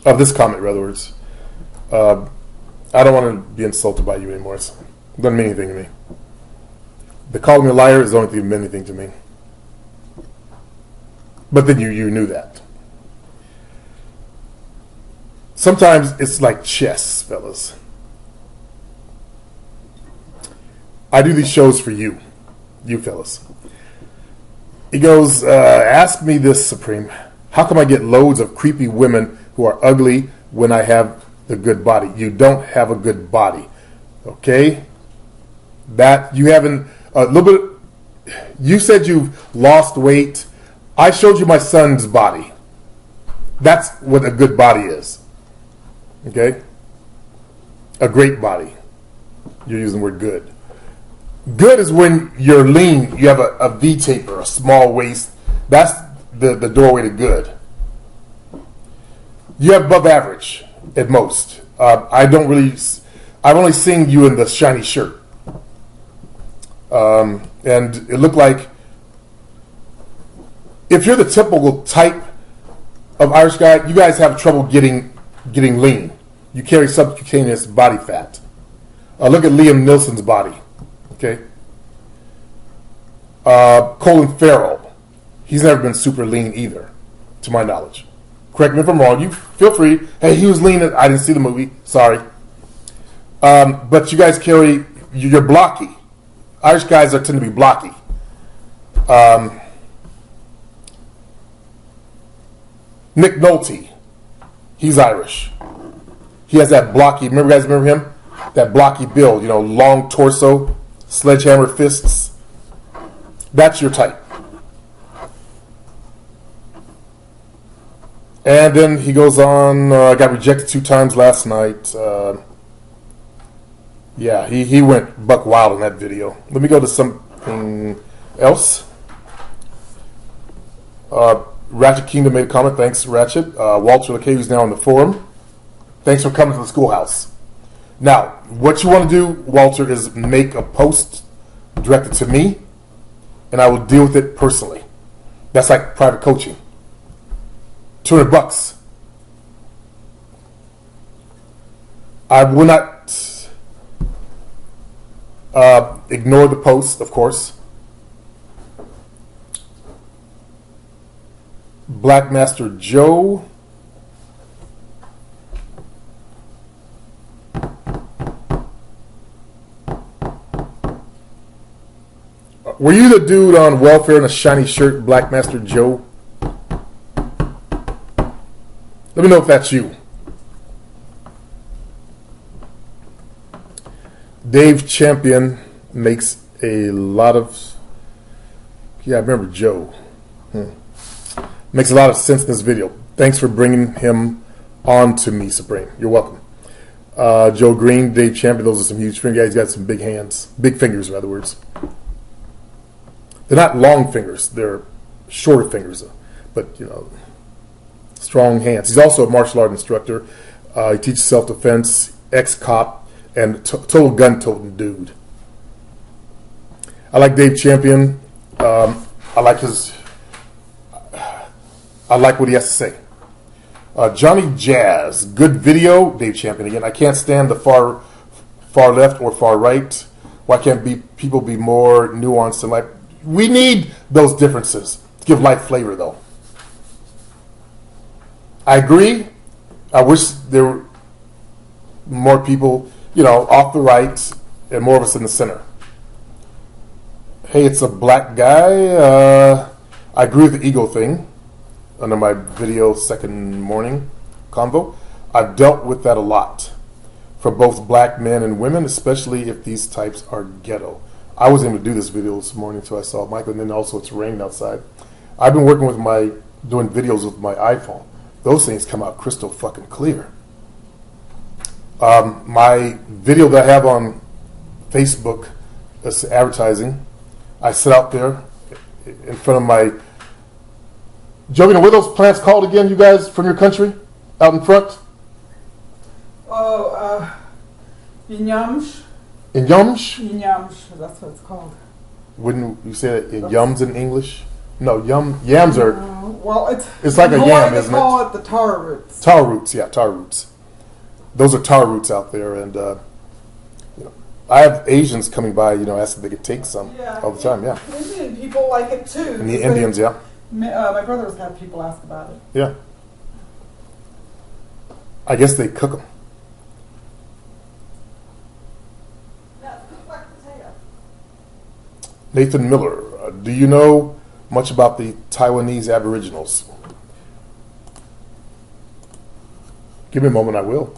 Of this comment, in other words. I don't want to be insulted by you anymore. It doesn't mean anything to me. The calling me a liar is the only thing that meant anything to me. But then you knew that. Sometimes it's like chess, fellas. I do these shows for you fellas. He goes, ask me this, Supreme. How come I get loads of creepy women who are ugly when I have the good body? You don't have a good body. Okay? That, you haven't, a little bit, you said you've lost weight. I showed you my son's body. That's what a good body is. Okay? A great body. You're using the word good. Good is when you're lean. You have a V taper, a small waist. That's the doorway to good. You have above average at most. I've only seen you in the shiny shirt. And it looked like if you're the typical type of Irish guy, you guys have trouble getting lean. You carry subcutaneous body fat. Look at Liam Neeson's body. Okay. Colin Farrell. He's never been super lean either, to my knowledge. Correct me if I'm wrong. You feel free. Hey, he was lean. I didn't see the movie. Sorry. But you guys you're blocky. Irish guys tend to be blocky. Nick Nolte. He's Irish. He has that blocky. Remember him? That blocky build. Long torso, sledgehammer fists. That's your type. And then he goes on, I got rejected 2 times last night. Yeah, he went buck wild in that video. Let me go to something else. Ratchet Kingdom made a comment. Thanks, Ratchet. Walter LeKay, who's now on the forum. Thanks for coming to the schoolhouse. Now, what you want to do, Walter, is make a post directed to me, and I will deal with it personally. That's like private coaching. $200. I will not ignore the post, of course. Black Master Joe. Were you the dude on welfare in a shiny shirt, Black Master Joe? Let me know if that's you. Dave Champion makes a lot of... Yeah, I remember Joe. Makes a lot of sense in this video. Thanks for bringing him on to me, Supreme. You're welcome. Joe Green, Dave Champion, those are some huge fingers. He's got some big hands. Big fingers, in other words. They're not long fingers. They're shorter fingers. But, you know, strong hands. He's also a martial art instructor. He teaches self-defense, ex-cop, and total gun-toting dude. I like Dave Champion. I like what he has to say. Johnny Jazz, good video. Dave Champion again. I can't stand the far left or far right. Why can't people be more nuanced in life? We need those differences to give life flavor, though. I agree. I wish there were more people, you know, off the right and more of us in the center. Hey, it's a black guy. I agree with the ego thing under my video second morning convo. I've dealt with that a lot for both black men and women, especially if these types are ghetto. I wasn't able to do this video this morning until I saw Michael, and then also it's raining outside. I've been working with doing videos with my iPhone. Those things come out crystal fucking clear. My video that I have on Facebook, that's advertising, I sit out there in front of my... Joe, you know what are those plants called again, you guys, from your country? Out in front?
Oh, Inyamsh.
Inyamsh?
Inyamsh, that's what it's called.
Wouldn't you say it yums in English? No, yams are...
well,
it's like a yam, isn't it?
They call it the tar roots.
Tar roots, yeah, tar roots. Those are tar roots out there, and you know, I have Asians coming by, you know, asking if they could take some all the time, yeah.
Indian people like it too.
And the Indians, yeah.
My brother's had people ask about it.
Yeah. I guess they cook them.
Yeah, cooked like potato.
Nathan Miller, do you know much about the Taiwanese Aboriginals? Give me a moment, I will.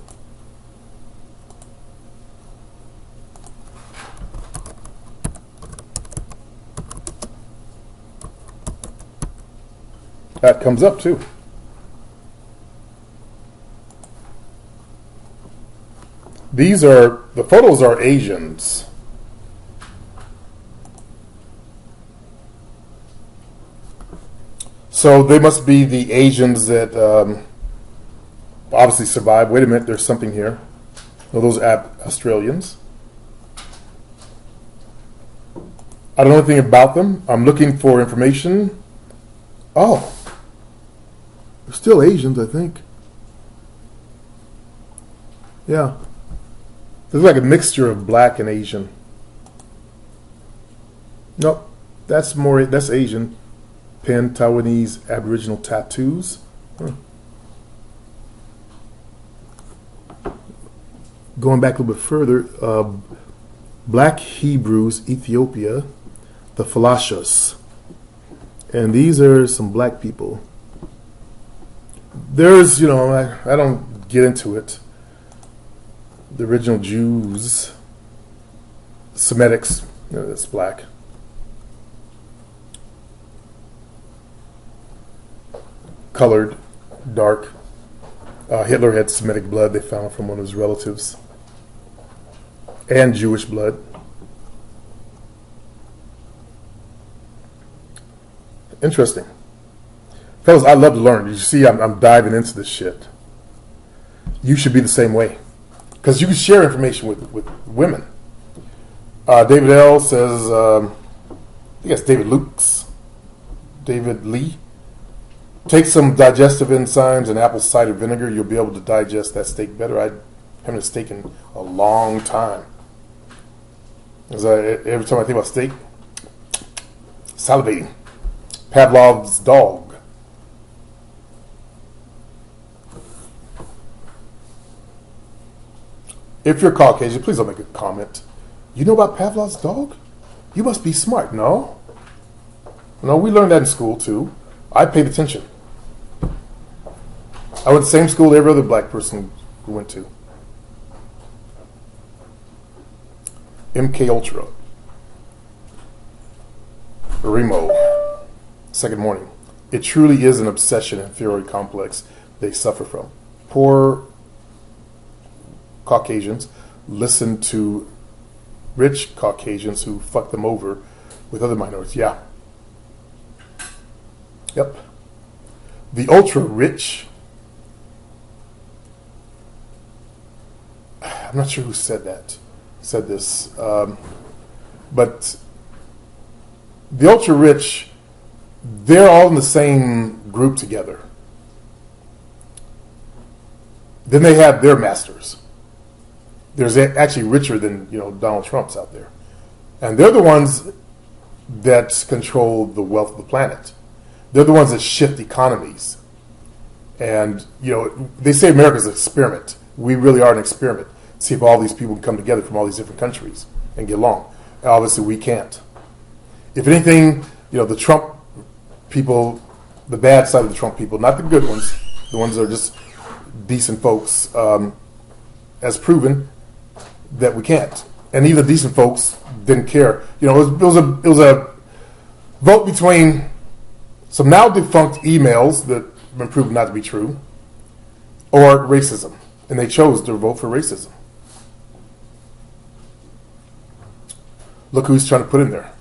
That comes up too. The photos are Asians. So they must be the Asians that obviously survived. Wait a minute, there's something here. No, those are Australians. I don't know anything about them. I'm looking for information. Oh. They're still Asians, I think. Yeah. There's like a mixture of black and Asian. Nope. That's Asian. Pen, Taiwanese, Aboriginal tattoos. Huh. Going back a little bit further, Black Hebrews, Ethiopia, the Falashas. And these are some black people. There's, you know, I don't get into it. The original Jews, Semitics, you know, that's black. Colored, dark. Hitler had Semitic blood they found from one of his relatives. And Jewish blood. Interesting. Fellas, I love to learn. You see, I'm diving into this shit. You should be the same way. Because you can share information with women. David L. says, I think it's David Lukes. David Lee. Take some digestive enzymes and apple cider vinegar. You'll be able to digest that steak better. I haven't had steak in a long time. Every time I think about steak, salivating. Pavlov's dog. If you're Caucasian, please don't make a comment. You know about Pavlov's dog? You must be smart. No? No, we learned that in school too. I paid attention. I went to the same school every other black person went to. MK Ultra. Remo. Second morning. It truly is an obsession and inferiority complex they suffer from. Poor Caucasians listen to rich Caucasians who fuck them over with other minorities. Yeah. Yep. The ultra rich. I'm not sure who said this, but the ultra rich, they're all in the same group together. Then they have their masters. There's actually richer than Donald Trump's out there, and they're the ones that control the wealth of the planet. They're the ones that shift economies, and they say America's an experiment. We really are an experiment. See if all these people can come together from all these different countries and get along. And obviously, we can't. If anything, the Trump people, the bad side of the Trump people, not the good ones, the ones that are just decent folks, has proven that we can't. And even the decent folks didn't care. It was a vote between some now defunct emails that have been proven not to be true, or racism, and they chose to vote for racism. Look who's trying to put in there.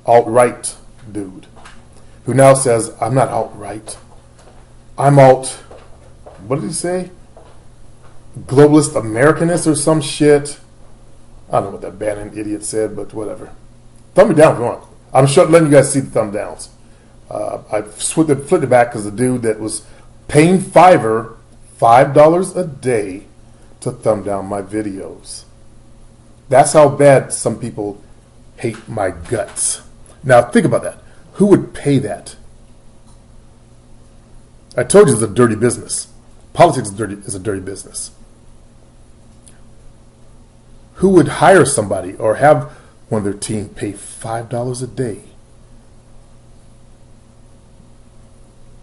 Alt-right dude. Who now says, I'm not alt-right. I'm what did he say? Globalist Americanist or some shit. I don't know what that Bannon idiot said, but whatever. Thumb me down if you want. I'm letting you guys see the thumb downs. I flipped it back because the dude that was paying $5 a day to thumb down my videos. That's how bad some people hate my guts. Now think about that. Who would pay that? I told you it's a dirty business. Politics is a dirty business. Who would hire somebody or have one of their team pay $5 a day?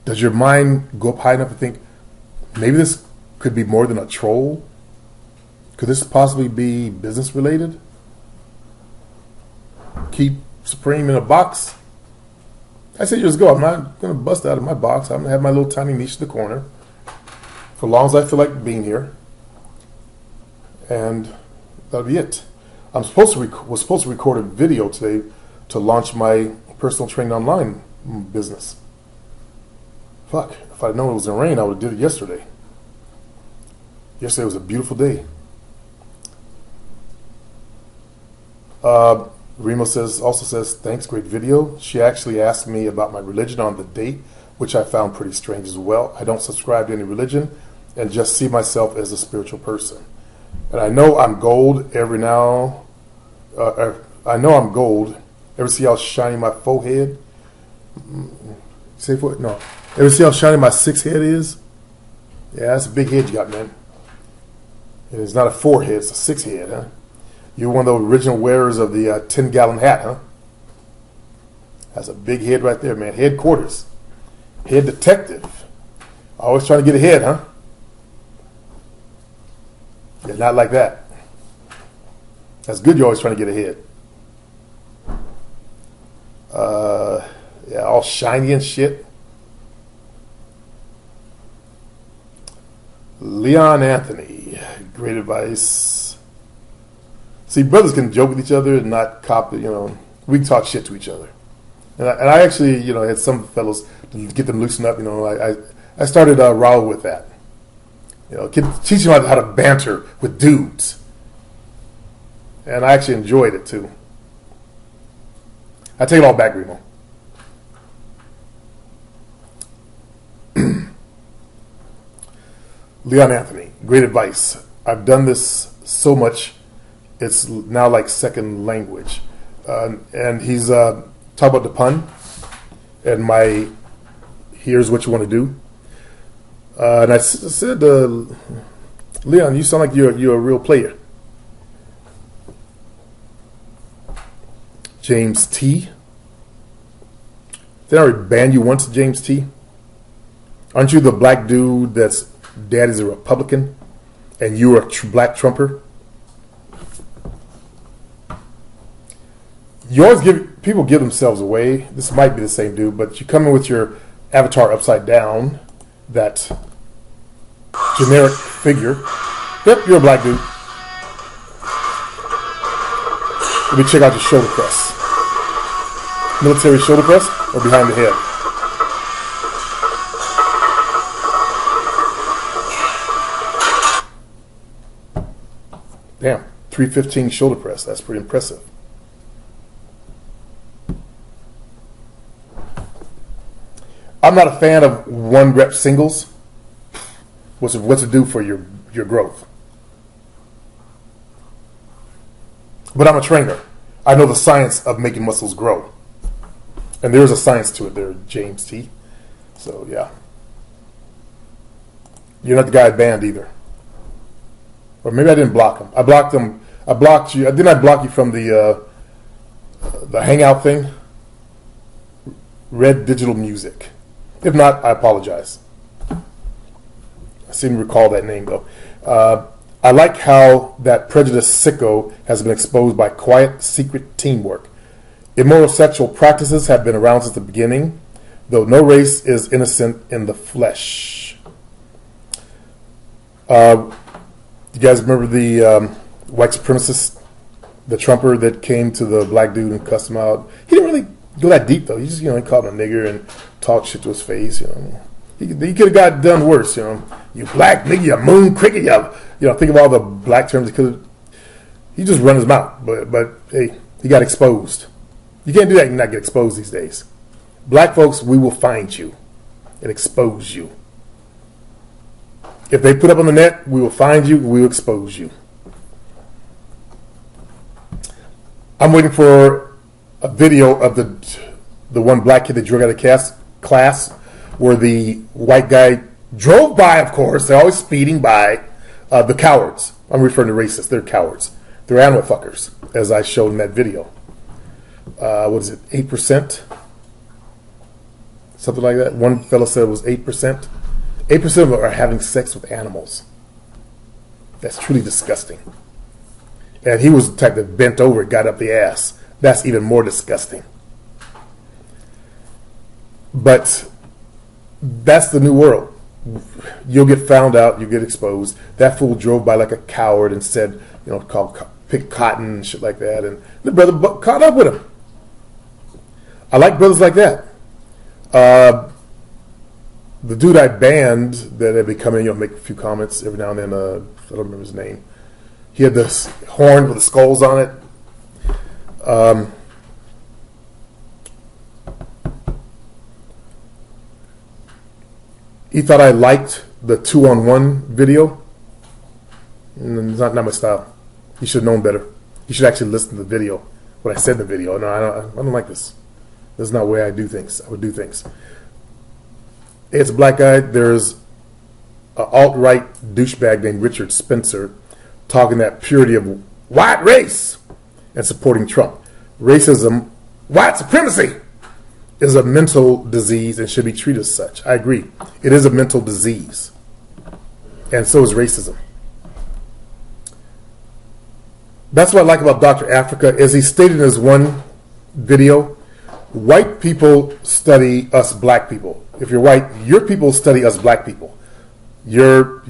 Does your mind go up high enough to think, maybe this could be more than a troll? Could this possibly be business related? Keep Supreme in a box? I said years ago, I'm not going to bust out of my box. I'm going to have my little tiny niche in the corner for as long as I feel like being here. And that'll be it. Was supposed to record a video today to launch my personal training online business. Fuck, if I'd known it was going to rain, I would have did it yesterday. Yesterday was a beautiful day. Remo also says, thanks, great video. She actually asked me about my religion on the date, which I found pretty strange as well. I don't subscribe to any religion and just see myself as a spiritual person. And I know I'm gold every now. I know I'm gold. Ever see how shiny my forehead? Say forehead? No. Ever see how shiny my 6 head is? Yeah, that's a big head you got, man. And it's not a 4 head, it's a 6 head, huh? You're one of the original wearers of the 10-gallon hat, huh? That's a big head right there, man. Headquarters. Head detective. Always trying to get ahead, huh? Yeah, not like that. That's good you're always trying to get ahead. Yeah, all shiny and shit. Leon Anthony. Great advice. See, brothers can joke with each other and not cop it, we can talk shit to each other. And I actually, had some fellows to get them loosened up, I started Raul with that. Teaching them how to banter with dudes. And I actually enjoyed it too. I take it all back, Remo. Leon Anthony, great advice. I've done this so much, it's now like second language. And he's talking about the pun and here's what you want to do. And I said, Leon, you sound like you're a real player. James T. Did I already ban you once, James T? Aren't you the black dude that's dad is a Republican and you're a black Trumper? You always people give themselves away. This might be the same dude, but you come in with your avatar upside down, that generic figure. Yep, you're a black dude. Let me check out your shoulder press. Military shoulder press or behind the head? Damn, 315 shoulder press. That's pretty impressive. I'm not a fan of 1 rep singles. What's it do for your growth? But I'm a trainer. I know the science of making muscles grow. And there's a science to it there, James T. So, yeah. You're not the guy I banned either. Or maybe I didn't block him. I blocked him. I blocked you. Didn't I block you from the Hangout thing? Red Digital Music. If not, I apologize. I seem to recall that name, though. I like how that prejudiced sicko has been exposed by quiet, secret teamwork. Immoral sexual practices have been around since the beginning, though no race is innocent in the flesh. You guys remember the white supremacist, the Trumper that came to the black dude and cussed him out? He didn't really go that deep, though. He just, he called him a nigger and talked shit to his face, He could have got done worse, You black nigga, you moon cricket, think of all the black terms he could have. He just run his mouth, but hey, he got exposed. You can't do that and not get exposed these days. Black folks, we will find you and expose you. If they put up on the net, we will find you, we will expose you. I'm waiting for a video of the one black kid that drove out of class where the white guy drove by, of course. They're always speeding by. The cowards. I'm referring to racists. They're cowards. They're animal fuckers, as I showed in that video. What is it, 8%? Something like that. One fellow said it was 8%. 8% of them are having sex with animals. That's truly disgusting. And he was the type that bent over and got up the ass. That's even more disgusting. But that's the new world. You'll get found out, you get exposed. That fool drove by like a coward and said, pick cotton and shit like that. And the brother caught up with him. I like brothers like that. The dude I banned that had been coming, make a few comments every now and then. I don't remember his name. He had this horn with the skulls on it. He thought I liked the 2-on-1 video. It's not my style. You should have known better. You should actually listen to the video. What I said in the video. No, I don't like this. This is not the way I do things. I would do things. It's a black guy. There's an alt-right douchebag named Richard Spencer talking that purity of white race and supporting Trump. Racism, white supremacy, is a mental disease and should be treated as such. I agree. It is a mental disease. And so is racism. That's what I like about Dr. Africa, as he stated in his one video, white people study us black people. If you're white, your people study us black people. You're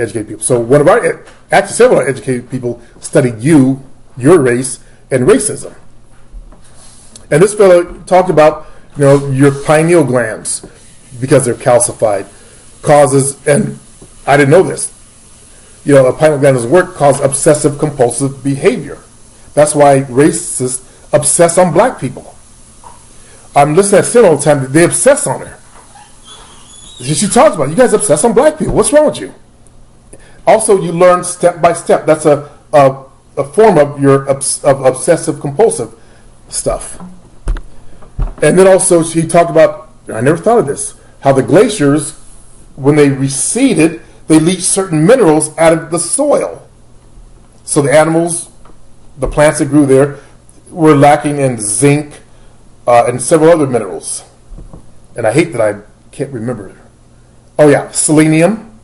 educated people. So one of our, actually several of our educated people study you, your race, and racism. And this fellow talked about, your pineal glands, because they're calcified, causes, and I didn't know this, a pineal gland doesn't work, causes obsessive compulsive behavior. That's why racists obsess on black people. I'm listening to Sin all the time, they obsess on her. She talks about, you guys obsess on black people. What's wrong with you? Also, you learn step by step. That's a form of your obsessive compulsive stuff. And then also he talked about, I never thought of this, how the glaciers, when they receded, they leached certain minerals out of the soil. So the animals, the plants that grew there, were lacking in zinc and several other minerals. And I hate that I can't remember it. Oh yeah, selenium,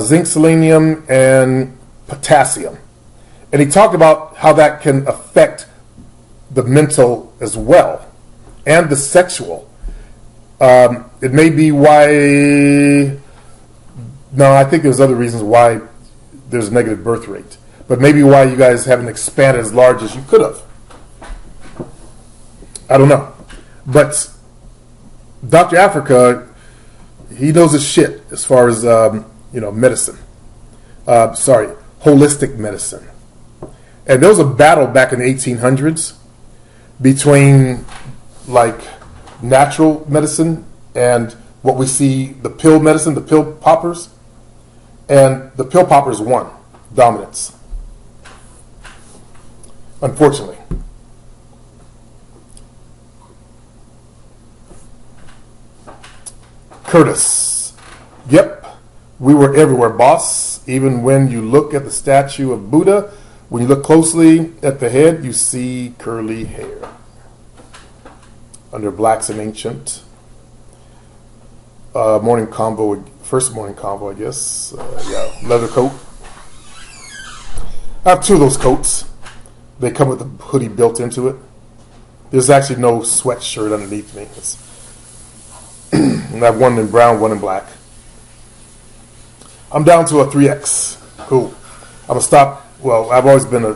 zinc, selenium, and potassium. And he talked about how that can affect the mental as well, and the sexual. It may be why. No, I think there's other reasons why there's a negative birth rate, but maybe why you guys haven't expanded as large as you could have. I don't know, but Dr. Africa, he knows his shit as far as medicine. Holistic medicine. And there was a battle back in the 1800s between like natural medicine and what we see, the pill medicine, the pill poppers. And the pill poppers won dominance, unfortunately. Curtis. Yep, we were everywhere, boss. Even when you look at the statue of Buddha, when you look closely at the head, you see curly hair. Under Blacks and Ancient. Morning convo, first morning convo, I guess. Leather coat. I have two of those coats. They come with a hoodie built into it. There's actually no sweatshirt underneath me. And I have one in brown, one in black. I'm down to a 3X. Cool. I'm gonna stop. Well, I've always been like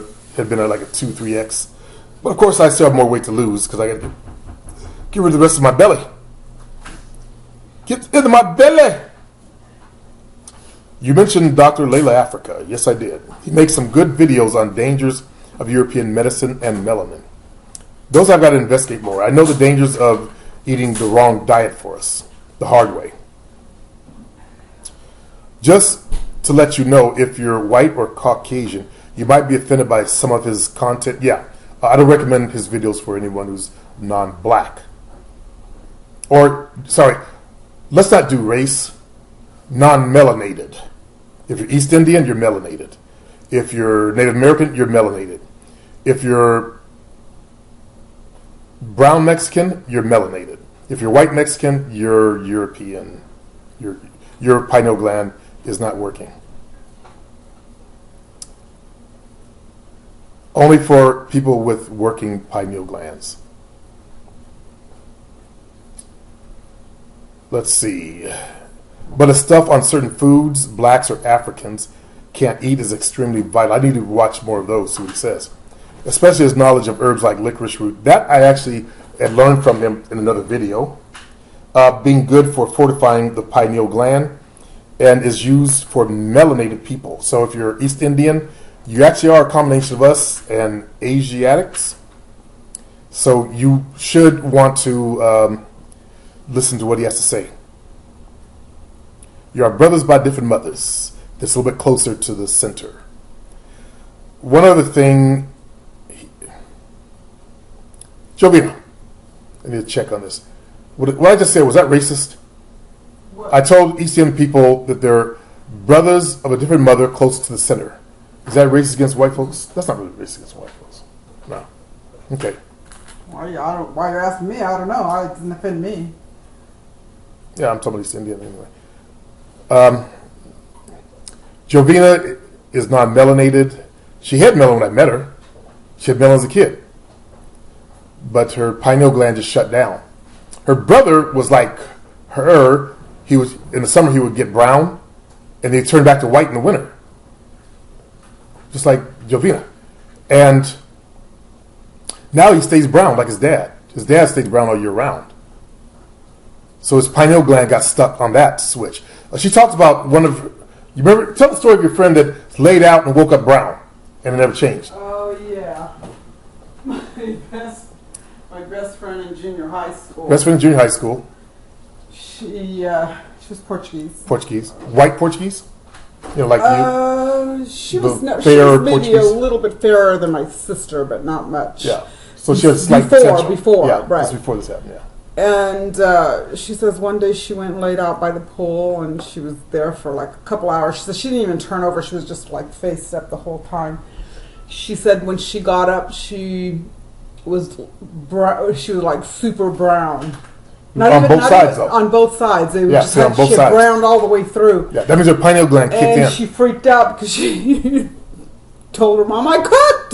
a 2, 3X. But of course I still have more weight to lose because I got to get rid of the rest of my belly. Get into my belly. You mentioned Dr. Layla Africa. Yes, I did. He makes some good videos on dangers of European medicine and melanin. Those I've got to investigate more. I know the dangers of eating the wrong diet for us, the hard way. Just to let you know, if you're white or Caucasian, you might be offended by some of his content. Yeah, I don't recommend his videos for anyone who's non-black. Or, sorry, let's not do race. Non-melanated. If you're East Indian, you're melanated. If you're Native American, you're melanated. If you're brown Mexican, you're melanated. If you're white Mexican, you're European. Your pineal gland is not working. Only for people with working pineal glands. Let's see. But the stuff on certain foods blacks or Africans can't eat is extremely vital. I need to watch more of those, see what he says. Especially his knowledge of herbs like licorice root. That I actually had learned from him in another video. Being good for fortifying the pineal gland and is used for melanated people. So if you're East Indian, you actually are a combination of us and Asiatics. So you should want to listen to what he has to say. You are brothers by different mothers. That's a little bit closer to the center. One other thing, Jovina, I need to check on this. What I just said, was that racist? What? I told East Indian people that they're brothers of a different mother close to the center. Is that racist against white folks? That's not really racist against white folks. No. Okay.
Why you're asking me? I don't know. It doesn't offend me.
Yeah, I'm talking about East Indian anyway. Jovina is non-melanated. She had melanin when I met her. She had melanin as a kid. But her pineal gland just shut down. Her brother was like her. He was in the summer he would get brown, and he'd turn back to white in the winter. Just like Jovina. And now he stays brown like his dad. His dad stays brown all year round. So his pineal gland got stuck on that switch. She talked about you remember, tell the story of your friend that laid out and woke up brown and it never changed.
Oh, yeah. My best friend in junior high school.
Best friend in junior high school.
She was Portuguese.
Portuguese. White Portuguese? Like you?
She was maybe Portuguese. A little bit fairer than my sister, but not much.
Yeah. So she was like
before,
yeah,
right.
Just before this happened, yeah.
And she says one day she went and laid out by the pool, and she was there for like a couple hours. She said she didn't even turn over. She was just like faced up the whole time. She said when she got up, she was like super brown.
On both sides.
On both sides. They
yeah,
just
on both
she had
sides.
browned all the way through.
Yeah, that means her pineal gland kicked in.
And she freaked out because she told her mom, I cooked!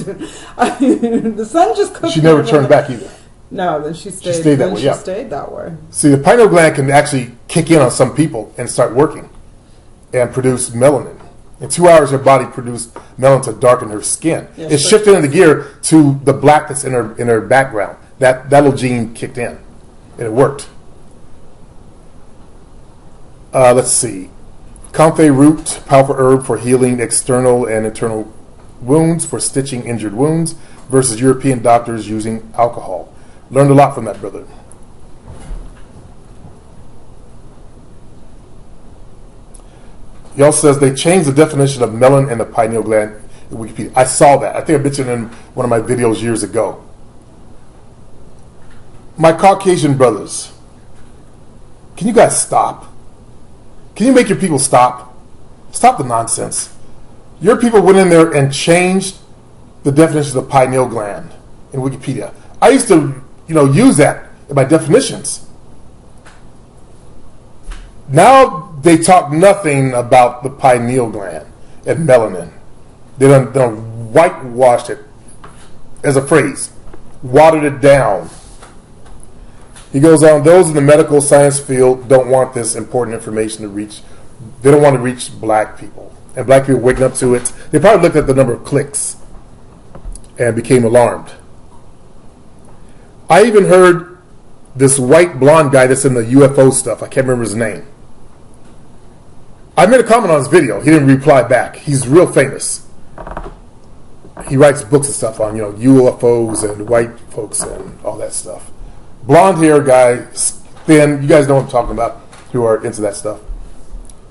I mean, the sun just cooked.
She never turned back either.
No, then she stayed.
Stayed that way.
She
Yeah,
stayed that way.
See, the pineal gland can actually kick in on some people and start working and produce melanin. In 2 hours, her body produced melanin to darken her skin.
Yeah,
It shifted into gear to the black that's in her background. That little gene kicked in, and it worked. Let's see. Comfrey root, powerful herb for healing external and internal wounds, for stitching injured wounds, versus European doctors using alcohol. Learned a lot from that brother. He also says they changed the definition of melanin in the pineal gland in Wikipedia. I saw that. I think I mentioned it in one of my videos years ago. My Caucasian brothers, can you guys stop? Can you make your people stop? Stop the nonsense. Your people went in there and changed the definition of the pineal gland in Wikipedia. I used to, use that in my definitions. Now they talk nothing about the pineal gland and melanin. They done whitewashed it as a phrase, watered it down. He goes on, those in the medical science field don't want this important information to reach. They don't want to reach black people. And black people waking up to it. They probably looked at the number of clicks and became alarmed. I even heard this white blonde guy that's in the UFO stuff. I can't remember his name. I made a comment on his video. He didn't reply back. He's real famous. He writes books and stuff on, UFOs and white folks and all that stuff. Blonde hair guy, thin. You guys know what I'm talking about who are into that stuff.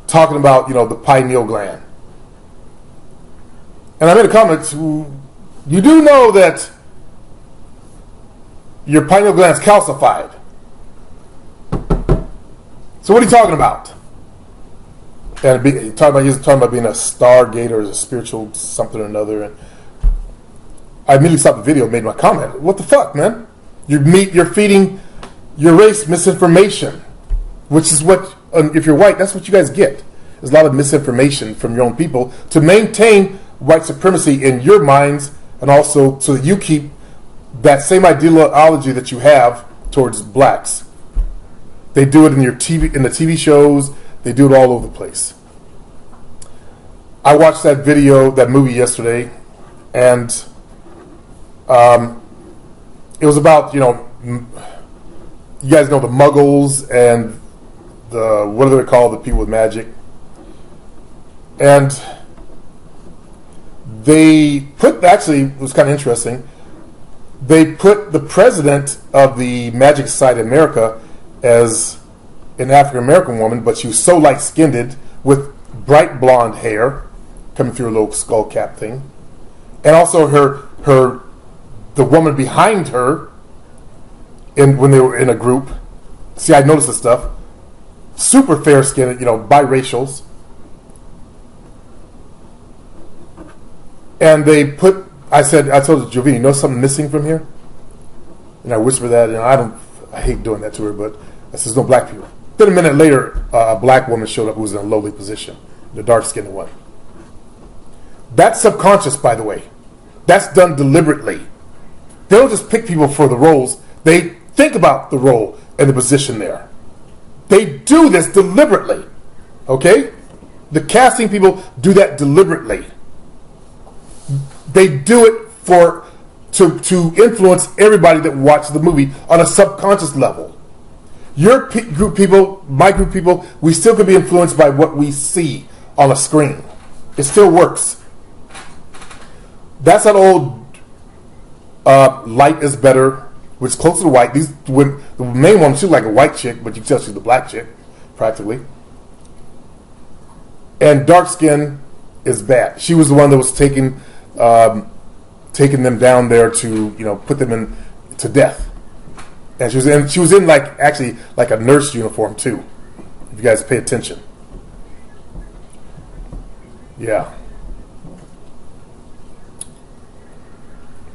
Talking about, the pineal gland. And I made a comment, you do know that your pineal gland is calcified. So what are you talking about? And he's talking about being a stargazer or a spiritual something or another. And I immediately stopped the video and made my comment. What the fuck, man? You're feeding your race misinformation, which is what, if you're white, that's what you guys get. There's a lot of misinformation from your own people to maintain white supremacy in your minds, and also so that you keep that same ideology that you have towards blacks. They do it in the TV shows. They do it all over the place. I watched that movie yesterday, and it was about, you guys know the Muggles and what do they call the people with magic? And they it was kind of interesting, they put the president of the Magic Society of America as an African-American woman, but she was so light-skinned with bright blonde hair coming through a little skull cap thing. And also the woman behind her, when they were in a group, see, I noticed this stuff, super fair-skinned, biracials. And they put, I told Jovine, something missing from here? And I whispered that, and I hate doing that to her, but I said, no black people. Then a minute later, a black woman showed up who was in a lowly position, the dark-skinned one. That's subconscious, by the way. That's done deliberately. They don't just pick people for the roles. They think about the role and the position there. They do this deliberately. Okay? The casting people do that deliberately. They do it to influence everybody that watches the movie on a subconscious level. Your group people, my group people, we still can be influenced by what we see on a screen. It still works. That's that old light is better, which is closer to white. The main one, she's like a white chick, but you can tell she's the black chick, practically. And dark skin is bad. She was the one that was taking them down there to put them to death. And she was in like a nurse uniform too. If you guys pay attention. Yeah.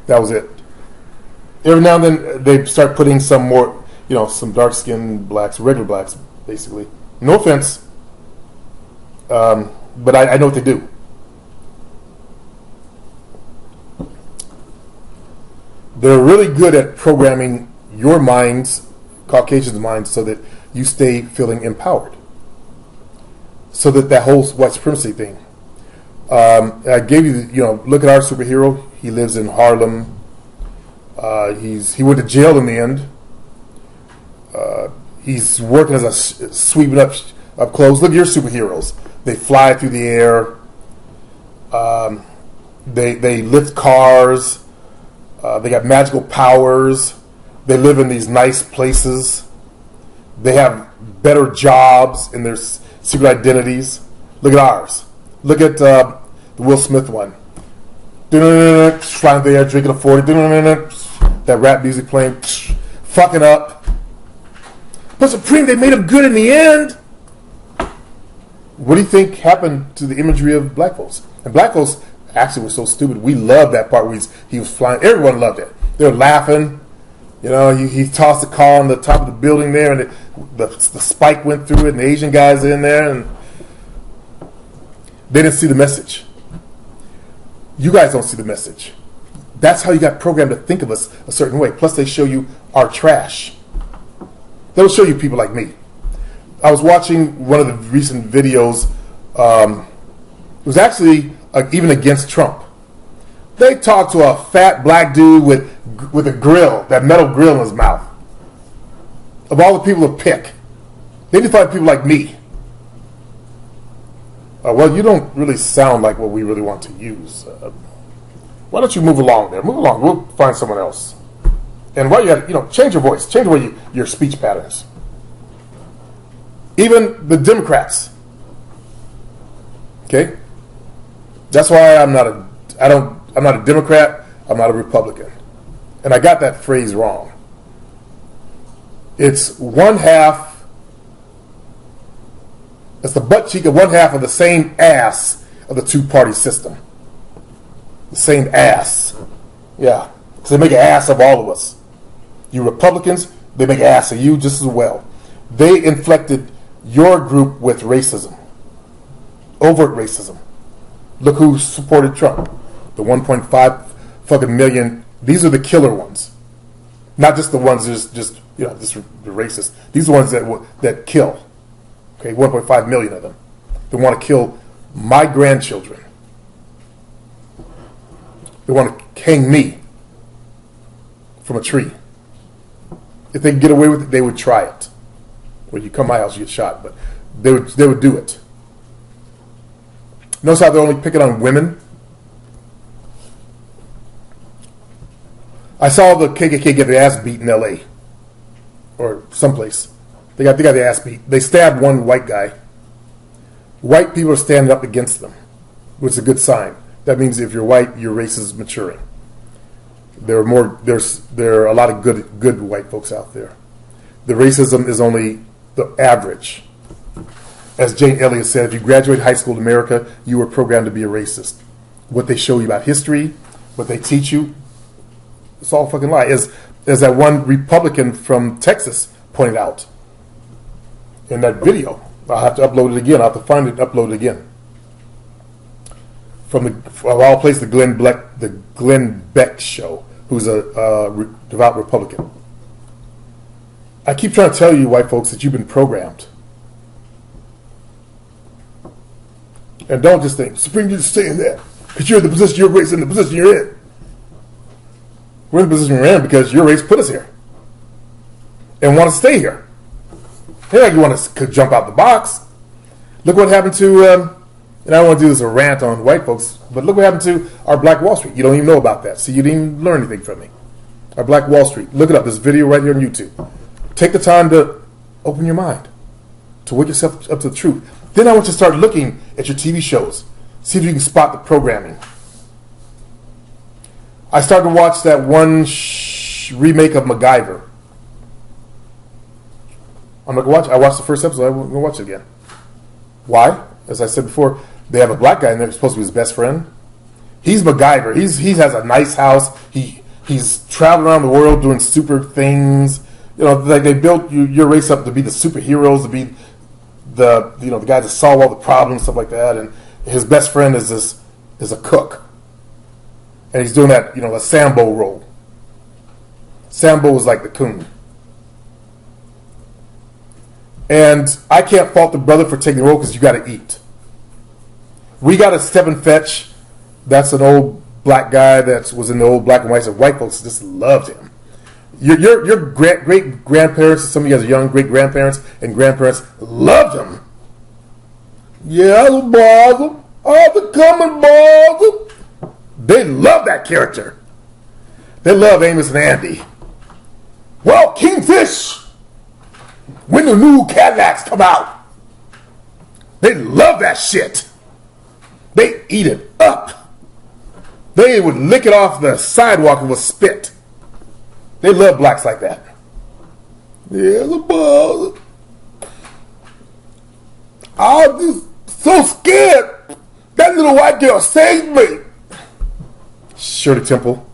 That was it. Every now and then they start putting some more, some dark-skinned blacks, regular blacks, basically. No offense, but I know what they do. They're really good at programming your minds, Caucasians' minds, so that you stay feeling empowered. So that whole white supremacy thing. I gave you, look at our superhero. He lives in Harlem. He went to jail in the end. He's working as a sweeping up clothes. Look at your superheroes. They fly through the air. They lift cars. They got magical powers. They live in these nice places. They have better jobs in their secret identities. Look at ours. Look at the Will Smith one. Flying through the air, drinking a 40. That rap music playing. Fucking up. But Supreme, they made him good in the end. What do you think happened to the imagery of black folks? And black folks actually were so stupid. We loved that part where he was flying. Everyone loved it. They were laughing. He tossed the car on the top of the building there, and the spike went through it, and the Asian guys in there, and they didn't see the message. You guys don't see the message. That's how you got programmed to think of us a certain way. Plus, they show you our trash. They'll show you people like me. I was watching one of the recent videos. It was actually even against Trump. They talked to a fat black dude with a grill, that metal grill in his mouth. Of all the people to pick, they need to find people like me. Well, you don't really sound like what we really want to use. Why don't you move along there? Move along. We'll find someone else. And while you have, change your voice, change the way your speech patterns. Even the Democrats. Okay? That's why I'm not a Democrat, I'm not a Republican. And I got that phrase wrong. It's one half, it's the butt cheek of one half of the same ass of the two-party system. The same ass. Yeah. So they make an ass of all of us. You Republicans, they make an ass of you just as well. They inflected your group with racism. Overt racism. Look who supported Trump. The 1.5 fucking million. These are the killer ones. Not just the ones just the racist. These are the ones that kill. Okay, 1.5 million of them. They want to kill my grandchildren. They want to hang me from a tree. If they can get away with it, they would try it. When you come to my house, you get shot. But they would do it. Notice how they're only picking on women? I saw the KKK get their ass beat in L.A. or someplace. They got their ass beat. They stabbed one white guy. White people are standing up against them, which is a good sign. That means if you're white, your race is maturing. There are a lot of good white folks out there. The racism is only the average. As Jane Elliott said, if you graduate high school in America, you were programmed to be a racist. What they show you about history, what they teach you, it's all a fucking lie. As that one Republican from Texas pointed out in that video. I'll have to upload it again. I'll have to find it and upload it again. Of all places, the Glenn Beck show, who's a devout Republican. I keep trying to tell you, white folks, that you've been programmed. And don't just think, Supreme, you just stay in there. Because you're in the position, your race in the position you're in. We're in the position we're in because your race put us here. And want to stay here. Hey, like you want to jump out the box. Look what happened to, and I don't want to do this a rant on white folks, but look what happened to our Black Wall Street. You don't even know about that, so you didn't even learn anything from me. Our Black Wall Street. Look it up. This video right here on YouTube. Take the time to open your mind, to wake yourself up to the truth. Then I want you to start looking at your TV shows. See if you can spot the programming. I started to watch that one remake of MacGyver. I'm not going to watch it. I watched the first episode. I'm going to watch it again. Why? As I said before, they have a black guy in there who's supposed to be his best friend. He's MacGyver. He has a nice house. He's traveling around the world doing super things. Like they built your race up to be the superheroes, to be the guy to solve all the problems, stuff like that. And his best friend is a cook, and he's doing that a Sambo role. Sambo was like the coon. And I can't fault the brother for taking the role because you got to eat. We got a Stephen Fetch. That's an old black guy that was in the old black and white. So white folks just loved him. Your great grandparents, some of you guys are young, great grandparents and grandparents loved him. Yeah, the bother. Oh, the coming bother. They love that character. They love Amos and Andy. Well, Kingfish, when the new Cadillacs come out, they love that shit. They eat it up. They would lick it off the sidewalk with spit. They love blacks like that. Yeah, the bother. I'm just so scared. That little white girl saved me. Shirley Temple.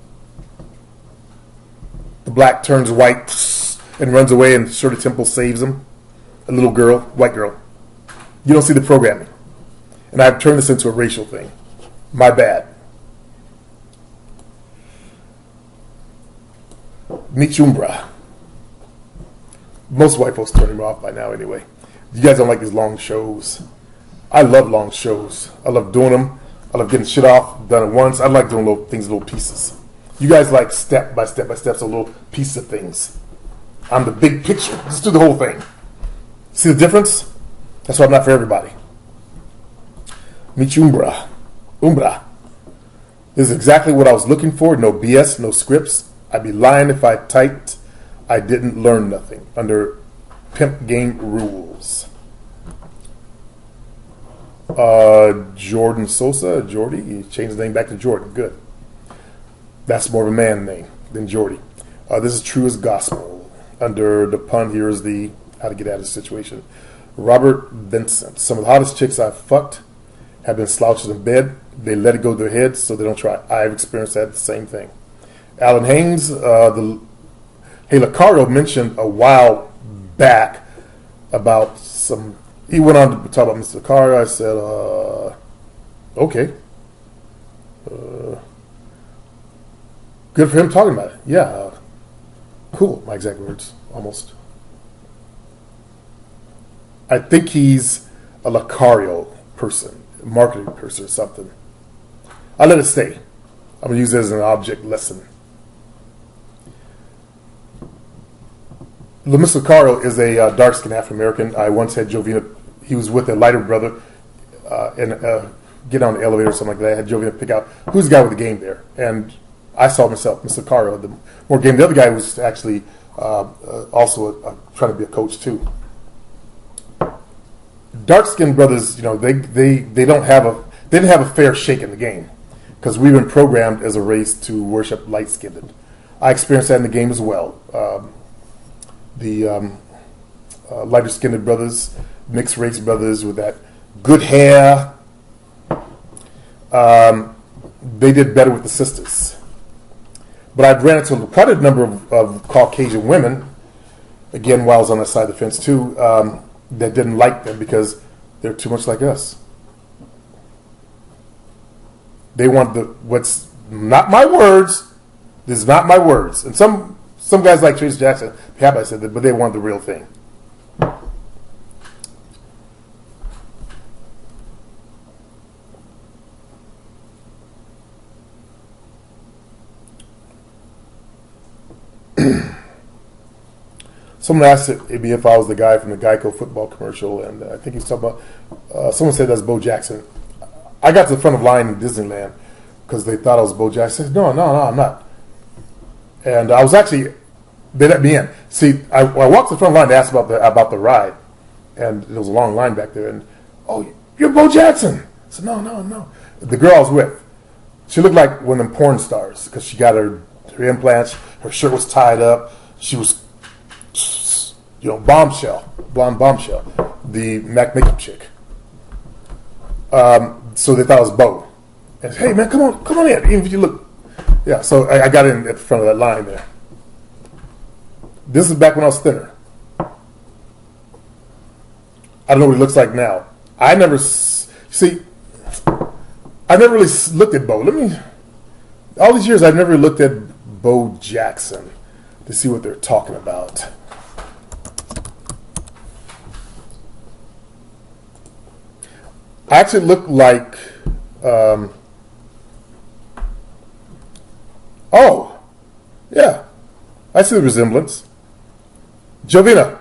The black turns white and runs away, and Shirley Temple saves him. A little girl, white girl. You don't see the programming. And I've turned this into a racial thing. My bad. Michumbra. Most white folks turn him off by now anyway. You guys don't like these long shows. I love long shows. I love doing them. I love getting shit off, done it once. I like doing little things, little pieces. You guys like step by step by step, so little pieces of things. I'm the big picture. Just do the whole thing. See the difference? That's why I'm not for everybody. Michumbra. Umbra. This is exactly what I was looking for. No BS, no scripts. I'd be lying if I typed I didn't learn nothing under pimp game rules. Jordan Sosa, Jordy, he changed his name back to Jordan. Good. That's more of a man name than Jordy. This is true as gospel. Under the pun, here is the how to get out of the situation. Robert Vincent. Some of the hottest chicks I've fucked have been slouches in bed. They let it go to their heads, so they don't try. I've experienced that, the same thing. Alan Haynes, Lacario mentioned a while back about some. He went on to talk about Mr. Lacario. I said, okay. Good for him talking about it. Yeah. Cool. My exact words, almost. I think he's a Lacario person, a marketing person or something. I'll let it stay. I'm going to use it as an object lesson. Mr. Lacario is a dark-skinned African-American. I once had Jovina. He was with a lighter brother and get on the elevator or something like that. I had Jovina pick out who's the guy with the game there. And I saw myself, Mr. Lacario, the more game. The other guy was actually also trying to be a coach too. Dark-skinned brothers, they didn't have a fair shake in the game because we've been programmed as a race to worship light-skinned. I experienced that in the game as well. The lighter-skinned brothers, mixed-race brothers with that good hair, they did better with the sisters. But I've ran into quite a number of Caucasian women, again, while I was on that side of the fence too, that didn't like them because they're too much like us. They want what's not my words. This is not my words. And some guys like Tracy Jackson, I said that, but they want the real thing. Someone asked maybe if I was the guy from the Geico football commercial, and I think he's talking about. Someone said that's Bo Jackson. I got to the front of line in Disneyland because they thought I was Bo Jackson. I said, no, I'm not. And I was actually. They let me in. See, I walked to the front line to ask about the ride, and there was a long line back there. And you're Bo Jackson. I said, no. The girl I was with, she looked like one of them porn stars because she got her implants. Her shirt was tied up. She was. Blonde bombshell, the Mac makeup chick. So they thought it was Bo. And hey man, come on in. Even if you look, yeah. So I got in at the front of that line there. This is back when I was thinner. I don't know what he looks like now. I never really looked at Bo. All these years I've never looked at Bo Jackson. to see what they're talking about. I actually look like, oh, yeah, I see the resemblance. Jovina.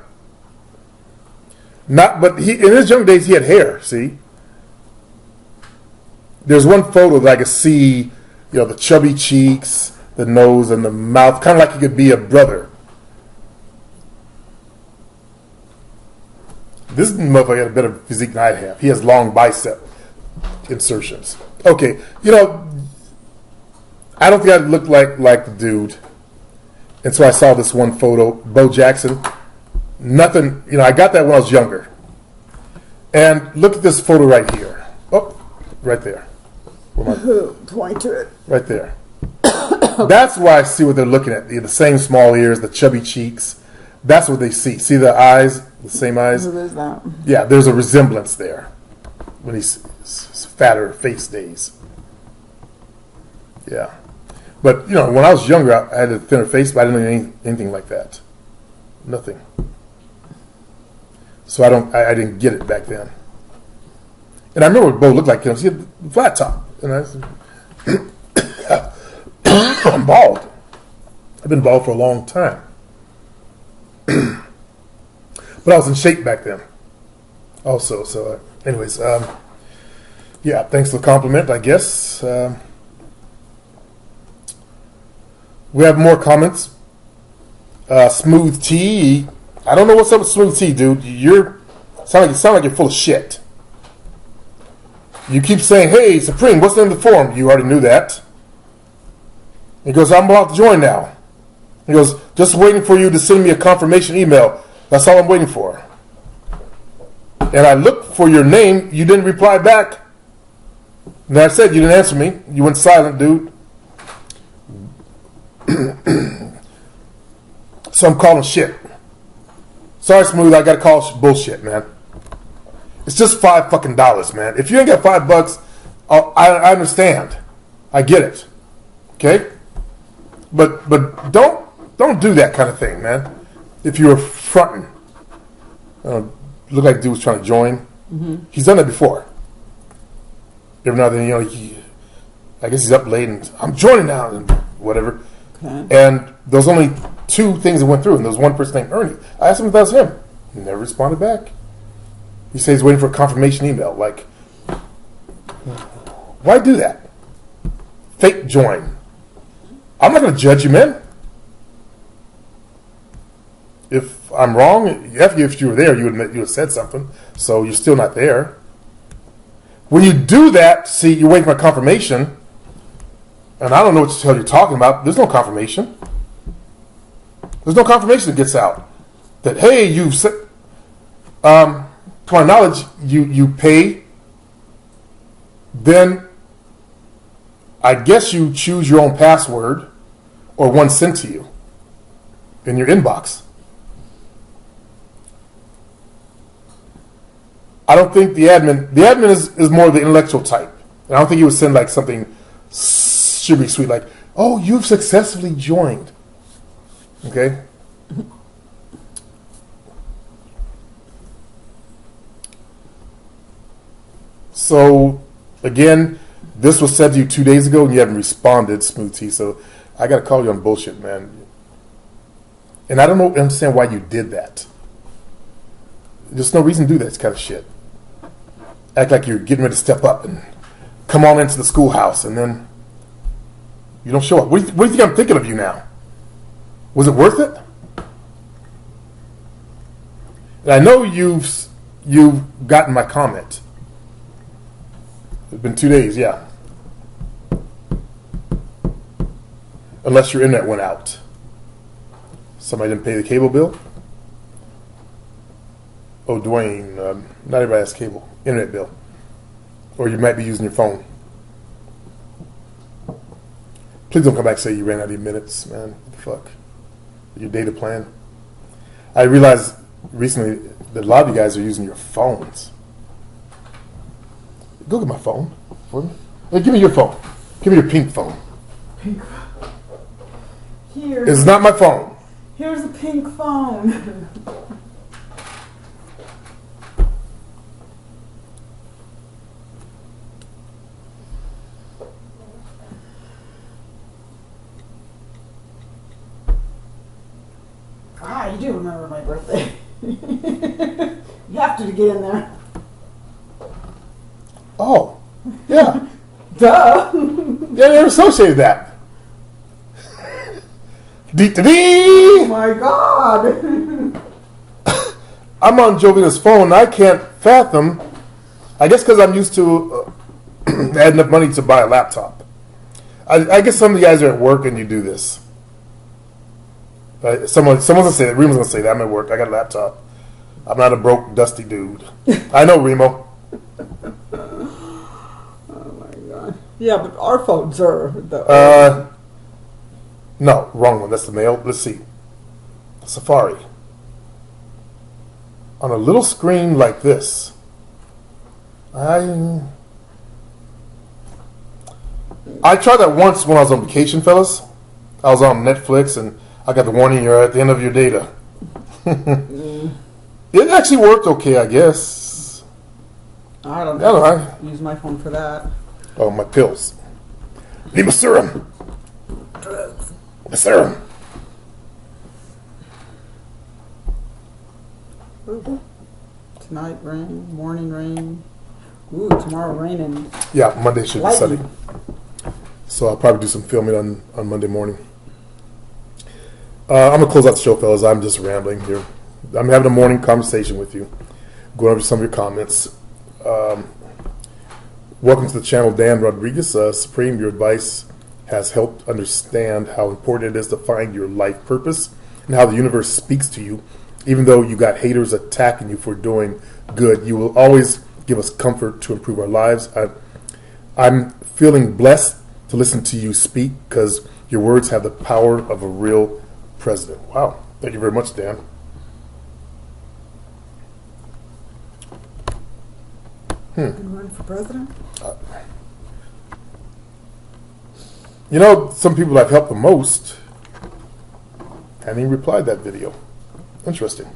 But in his young days, he had hair, see? There's one photo that I could see, the chubby cheeks, the nose, and the mouth, kind of like he could be a brother. This motherfucker had a better physique than I have. He has long bicep insertions. Okay, I don't think I look like the dude. And so I saw this one photo, Bo Jackson. Nothing, I got that when I was younger. And look at this photo right here. Oh, right there.
Point to it.
Right there. That's why I see what they're looking at. The same small ears, the chubby cheeks. That's what they see. See the eyes, the same eyes?
Who is that?
Yeah, there's a resemblance there when he's fatter face days. Yeah. But, when I was younger, I had a thinner face, but I didn't know anything like that. Nothing. So I didn't get it back then. And I remember what Bo looked like. He had a flat top. And I said, I'm bald. I've been bald for a long time. But I was in shape back then. Also, so anyways, yeah, thanks for the compliment, I guess. We have more comments. Smooth Tea. I don't know what's up with Smooth Tea, dude. You sound like you're full of shit. You keep saying, hey, Supreme, what's the name of the forum? You already knew that. He goes, I'm about to join now. He goes, just waiting for you to send me a confirmation email. That's all I'm waiting for. And I looked for your name. You didn't reply back. And I said, you didn't answer me. You went silent, dude. So I'm calling shit. Sorry, Smooth, I gotta call bullshit, man. It's just $5 man. If you ain't got $5, I understand. I get it. Okay? But don't do that kind of thing, man. If you're fronting. Look like the dude was trying to join. Mm-hmm. He's done that before. Every now and then, I guess he's up late and I'm joining now and whatever. Okay. And there's only 2 things that went through, and there was one person named Ernie. I asked him if that was him. He never responded back. He says he's waiting for a confirmation email. Like, why do that? Fake join. I'm not going to judge you, man. If I'm wrong, if you were there, you would have said something. So you're still not there. When you do that, see, you're waiting for a confirmation, and I don't know what the hell you're talking about. There's no confirmation. There's no confirmation that gets out that, hey, you've said, to my knowledge, you pay, then I guess you choose your own password or one sent to you in your inbox. I don't think the admin is more the intellectual type. And I don't think he would send like something sugary sweet like, oh, you've successfully joined. Okay? So, again, this was said to you 2 days ago and you haven't responded, Smooth Tea, so I got to call you on bullshit, man. And I don't understand why you did that. There's no reason to do that kind of shit. Act like you're getting ready to step up and come on into the schoolhouse and then you don't show up. What do you think I'm thinking of you now? Was it worth it? And I know you've gotten my comment. It's been 2 days, yeah. Unless your internet went out. Somebody didn't pay the cable bill? Oh, Dwayne, not everybody has cable. Internet bill. Or you might be using your phone. Please don't come back and say you ran out of your minutes, man. What the fuck? Your data plan. I realized recently that a lot of you guys are using your phones. Go get my phone for me. Hey, give me your phone. Give me your pink phone.
Pink. Here.
It's not my phone.
Here's a pink phone. You do remember my birthday. You have to get in there.
Oh, yeah.
Duh.
Yeah, they associated that.
Oh my God.
I'm on Jovina's phone and I can't fathom. I guess because I'm used to had enough money to buy a laptop. I guess some of you guys are at work and you do this. Someone's gonna say that. Remo's gonna say that. I'm at work. I got a laptop. I'm not a broke, dusty dude. I know, Remo.
Oh my God. Yeah, but our phones are
no, wrong one. That's the mail. Let's see. Safari. On a little screen like this. I tried that once when I was on vacation, fellas. I was on Netflix and I got the warning, you're at the end of your data. It actually worked okay, I guess.
I don't know. I use my phone for that.
Oh, my pills. Need my serum.
Drugs.
My serum.
Ooh. Tonight rain, morning rain. Ooh, tomorrow raining.
Yeah, Monday should be sunny.
Lightning.
So I'll probably do some filming on Monday morning. I'm going to close out the show, fellas. I'm just rambling here. I'm having a morning conversation with you. Going over some of your comments. Welcome to the channel, Dan Rodriguez. Supreme, your advice has helped understand how important it is to find your life purpose and how the universe speaks to you. Even though you got haters attacking you for doing good, you will always give us comfort to improve our lives. I'm feeling blessed to listen to you speak because your words have the power of a real president. Wow. Thank you very much, Dan.
You can run for president?
You know, some people I've helped the most haven't even replied that video. Interesting.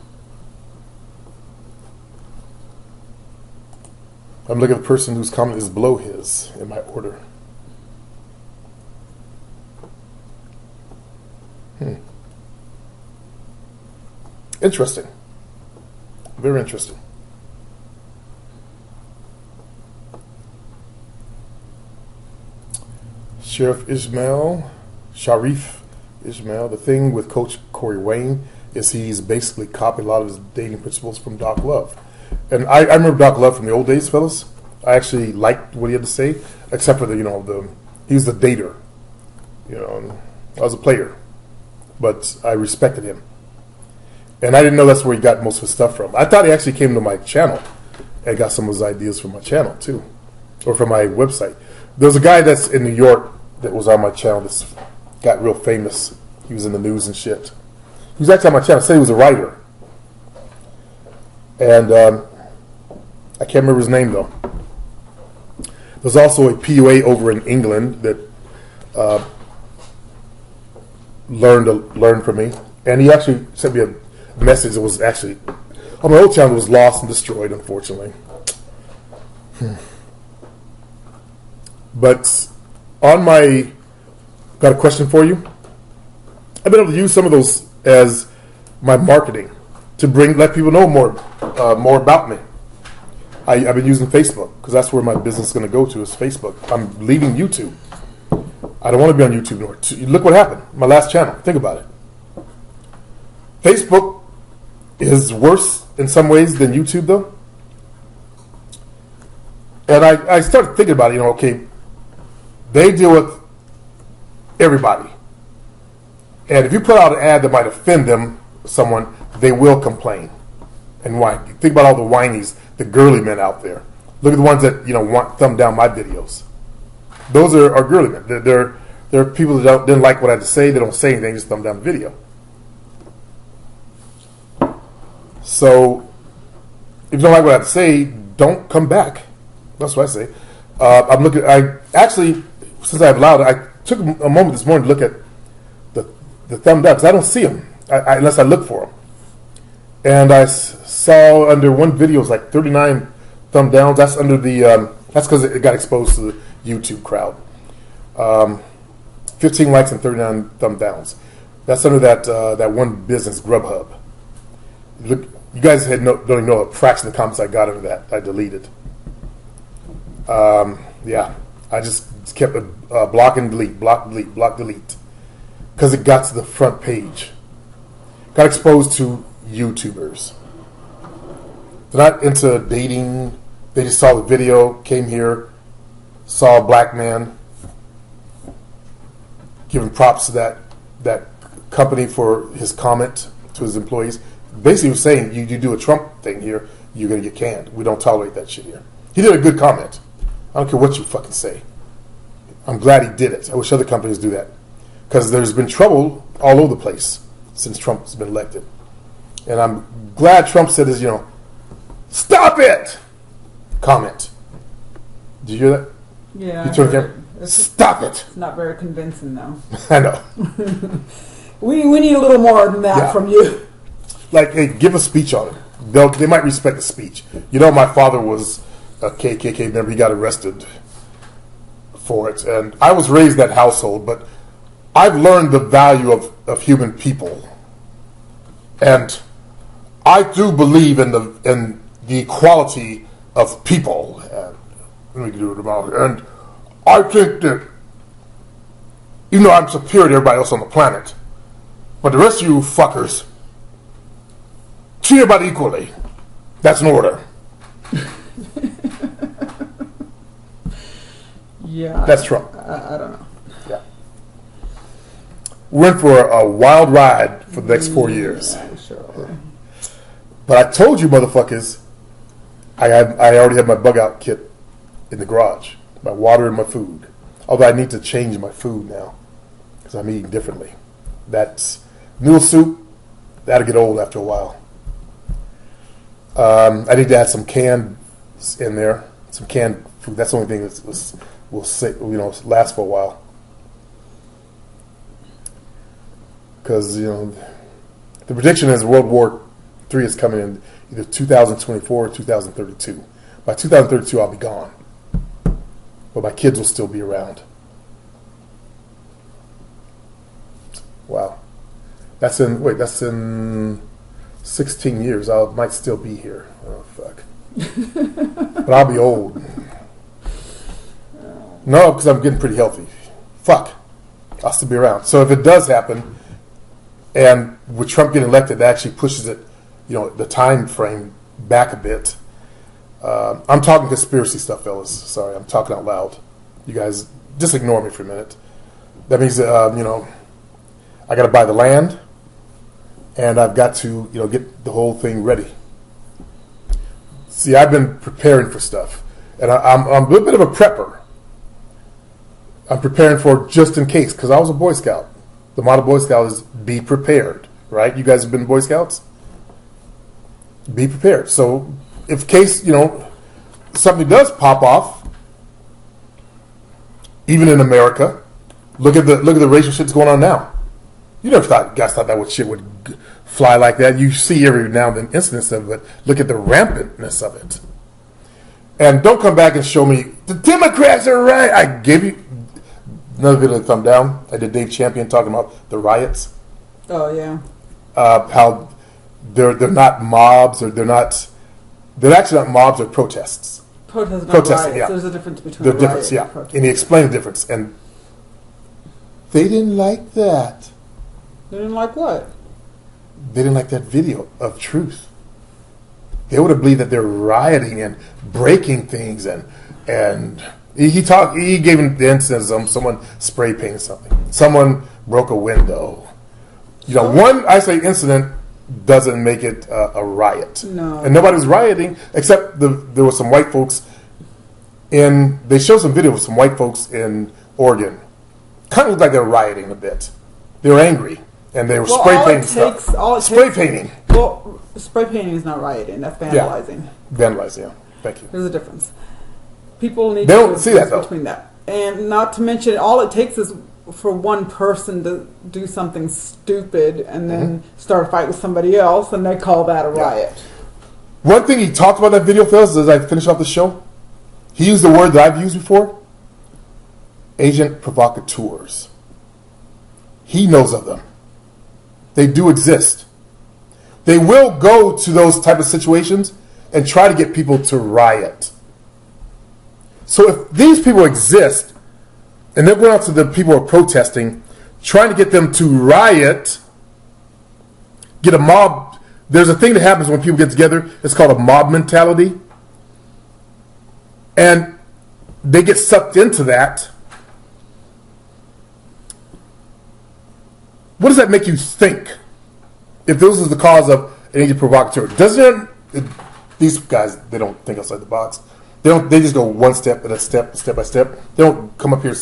I'm looking at the person whose comment is below his in my order. Interesting. Very interesting. Sharif Ismail, the thing with Coach Corey Wayne is he's basically copied a lot of his dating principles from Doc Love. And I remember Doc Love from the old days, fellas. I actually liked what he had to say, except for he was the dater. I was a player, but I respected him. And I didn't know that's where he got most of his stuff from. I thought he actually came to my channel and got some of his ideas from my channel, too. Or from my website. There's a guy that's in New York that was on my channel that's got real famous. He was in the news and shit. He was actually on my channel. Said he was a writer. And I can't remember his name, though. There's also a PUA over in England that learned from me. And he actually sent me a message that was actually on my old channel. It was lost and destroyed, unfortunately. But got a question for you. I've been able to use some of those as my marketing to let people know more about me. I've been using Facebook because that's where my business is going to go to, is Facebook. I'm leaving YouTube. I don't want to be on YouTube anymore. Look what happened. My last channel. Think about it. Facebook is worse in some ways than YouTube, though. And I started thinking about it. Okay, they deal with everybody. And if you put out an ad that might offend someone, they will complain and whine. Think about all the whinies, the girly men out there. Look at the ones that want thumb down my videos. Those are girly men. They're people that didn't like what I had to say. They don't say anything, just thumb down the video. So if you don't like what I have to say, don't come back. That's what I say. Since I've allowed it, I took a moment this morning to look at the thumb down because I don't see them. unless I look for them. And I saw under one video, it's like 39 thumb downs. That's under the, that's because it got exposed to the YouTube crowd. 15 likes and 39 thumb downs. That's under that one business, Grubhub. Look, you guys don't even know a fraction of the comments I got under that. I deleted. Yeah, I just kept block and delete, block, delete, block, delete. Because it got to the front page. Got exposed to YouTubers. They're not into dating. They just saw the video, came here, saw a black man, giving props to that company for his comment to his employees. Basically, he was saying, you do a Trump thing here, you're going to get canned. We don't tolerate that shit here. He did a good comment. I don't care what you fucking say. I'm glad he did it. I wish other companies do that. Because there's been trouble all over the place since Trump's been elected. And I'm glad Trump said his, stop it! Comment. Did you hear that?
Yeah.
You turned the camera? Stop it!
It's not very convincing, though.
I know.
We need a little more than that from you.
Like, hey, give a speech on it. They might respect the speech. My father was a KKK member. He got arrested for it. And I was raised in that household, but I've learned the value of human people. And I do believe in the equality of people. And let me do it about it. And I think that, even though I'm superior to everybody else on the planet, but the rest of you fuckers, treat everybody equally. That's an order.
Yeah.
That's Trump.
I don't know.
Yeah. We're in for a wild ride for the next 4 years.
Yeah, sure.
But I told you motherfuckers, I already have my bug out kit in the garage. My water and my food. Although I need to change my food now. Because I'm eating differently. That's noodle soup. That'll get old after a while. I need to add some canned in there. Some canned food. That's the only thing that will last for a while. Because, the prediction is World War III is coming in either 2024 or 2032. By 2032, I'll be gone. But my kids will still be around. Wow. That's in 16 years. I might still be here. Oh, fuck. But I'll be old. No, because I'm getting pretty healthy. Fuck. I'll still be around. So if it does happen, and with Trump getting elected, that actually pushes it, the time frame back a bit. I'm talking conspiracy stuff, fellas. Sorry, I'm talking out loud. You guys, just ignore me for a minute. That means, I got to buy the land, and I've got to, get the whole thing ready. See, I've been preparing for stuff, and I'm a little bit of a prepper. I'm preparing for just in case, because I was a Boy Scout. The motto Boy Scout is be prepared, right? You guys have been Boy Scouts? Be prepared. So, if in case, something does pop off, even in America, look at the racial shit that's going on now. You never guys thought that shit would fly like that. You see every now and then incidents of it, but look at the rampantness of it. And don't come back and show me, the Democrats are right. I gave you another video, thumb down. I did Dave Champion talking about the riots.
Oh, yeah.
How they're not mobs, or they're actually not mobs, or protests.
Protesting,
Protesting, yeah.
There's a difference between
The difference, yeah. And he explained the difference. And they didn't like that.
They didn't like what?
They didn't like that video of truth. They would have believed that they're rioting and breaking things, and he gave him the instance of someone spray painted something. Someone broke a window. One isolated incident doesn't make it a riot.
No.
And nobody was rioting except there were some white folks they showed some video of some white folks in Oregon. Kind of looked like they were rioting a bit. They were angry. And they were spray painting stuff. Spray painting.
Well, spray painting is not rioting. That's vandalizing.
Yeah. Vandalizing, yeah. Thank you.
There's a difference. People need
they
to
don't see that, though.
between that. And not to mention, all it takes is for one person to do something stupid and then start a fight with somebody else, and they call that a riot.
One thing he talked about in that video, fellas, as I finish off the show, he used the word that I've used before, agent provocateurs. He knows of them. They do exist. They will go to those type of situations and try to get people to riot. So if these people exist, and they're going out to the people who are protesting, trying to get them to riot, get a mob. There's a thing that happens when people get together. It's called a mob mentality. And they get sucked into that. What does that make you think? If this is the cause of an agent provocateur, doesn't it, these guys, they don't think outside the box. They just go one step at a step by step. They don't come up here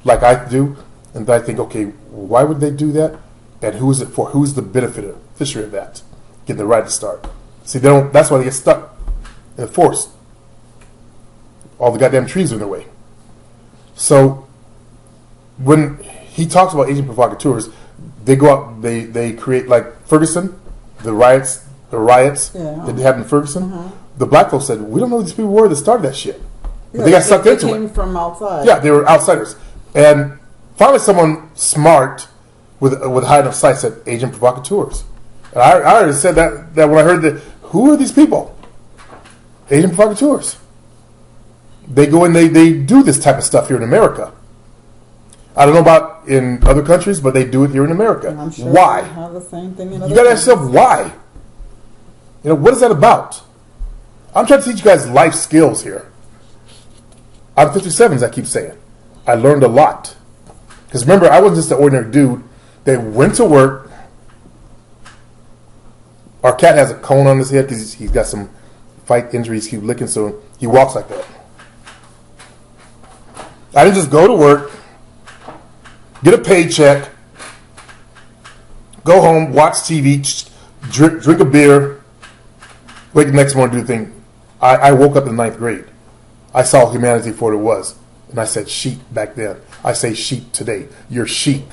like I do, and I think, okay, why would they do that? And who is it for? Who's the beneficiary of that? Getting the right to start. See, they don't. That's why they get stuck in the forest. All the goddamn trees are in their way. So when he talks about agent provocateurs, they go out. They create, like Ferguson, the riots that happened in Ferguson. The black folks said, we don't know who these people were that started that shit. But they got sucked into it.
They came from outside.
Yeah, they were outsiders. And finally someone smart with high enough sight said, agent provocateurs. And I already said that when I heard that, who are these people? Agent provocateurs. They go and they do this type of stuff here in America. I don't know about in other countries, but they do it here in America.
I'm sure
why?
They have the same thing in other
you got to ask yourself, why? What is that about? I'm trying to teach you guys life skills here. I'm 57, as I keep saying. I learned a lot. Because remember, I wasn't just an ordinary dude that went to work. Our cat has a cone on his head because he's got some fight injuries. He's licking, so he walks like that. I didn't just go to work, get a paycheck, go home, watch TV, drink a beer, wake the next morning, do the thing. I woke up in the 9th grade. I saw humanity for what it was. And I said sheep back then. I say sheep today. You're sheep.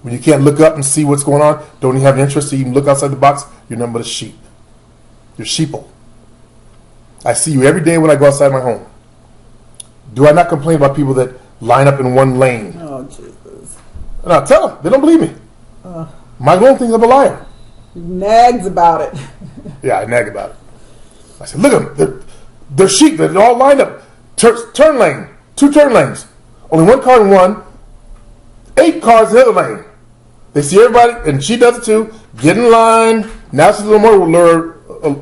When you can't look up and see what's going on, don't even have an interest to even look outside the box, you're nothing but a sheep. You're sheeple. I see you every day when I go outside my home. Do I not complain about people that line up in one lane?
Oh, Jesus.
And I tell them. They don't believe me. My own thinks I'm a liar.
He nags about it.
Yeah, I nag about it. I said, look at them. They're sheep. They're all lined up. Turn lane. 2 turn lanes. Only 1 car in one. 8 cars in the other lane. They see everybody, and she does it too. Get in line. Now she's a little more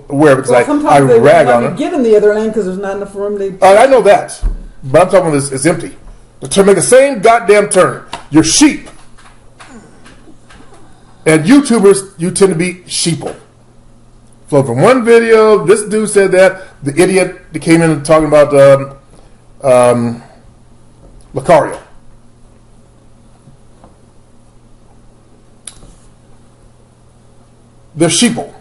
aware because I rag on her.
Get in the other lane because there's not enough room.
I know that. But I'm talking about this. It's empty. To make the same goddamn turn. You're sheep. And YouTubers, you tend to be sheeple. So from one video, this dude said that. The idiot that came in talking about Lucario. They're sheeple.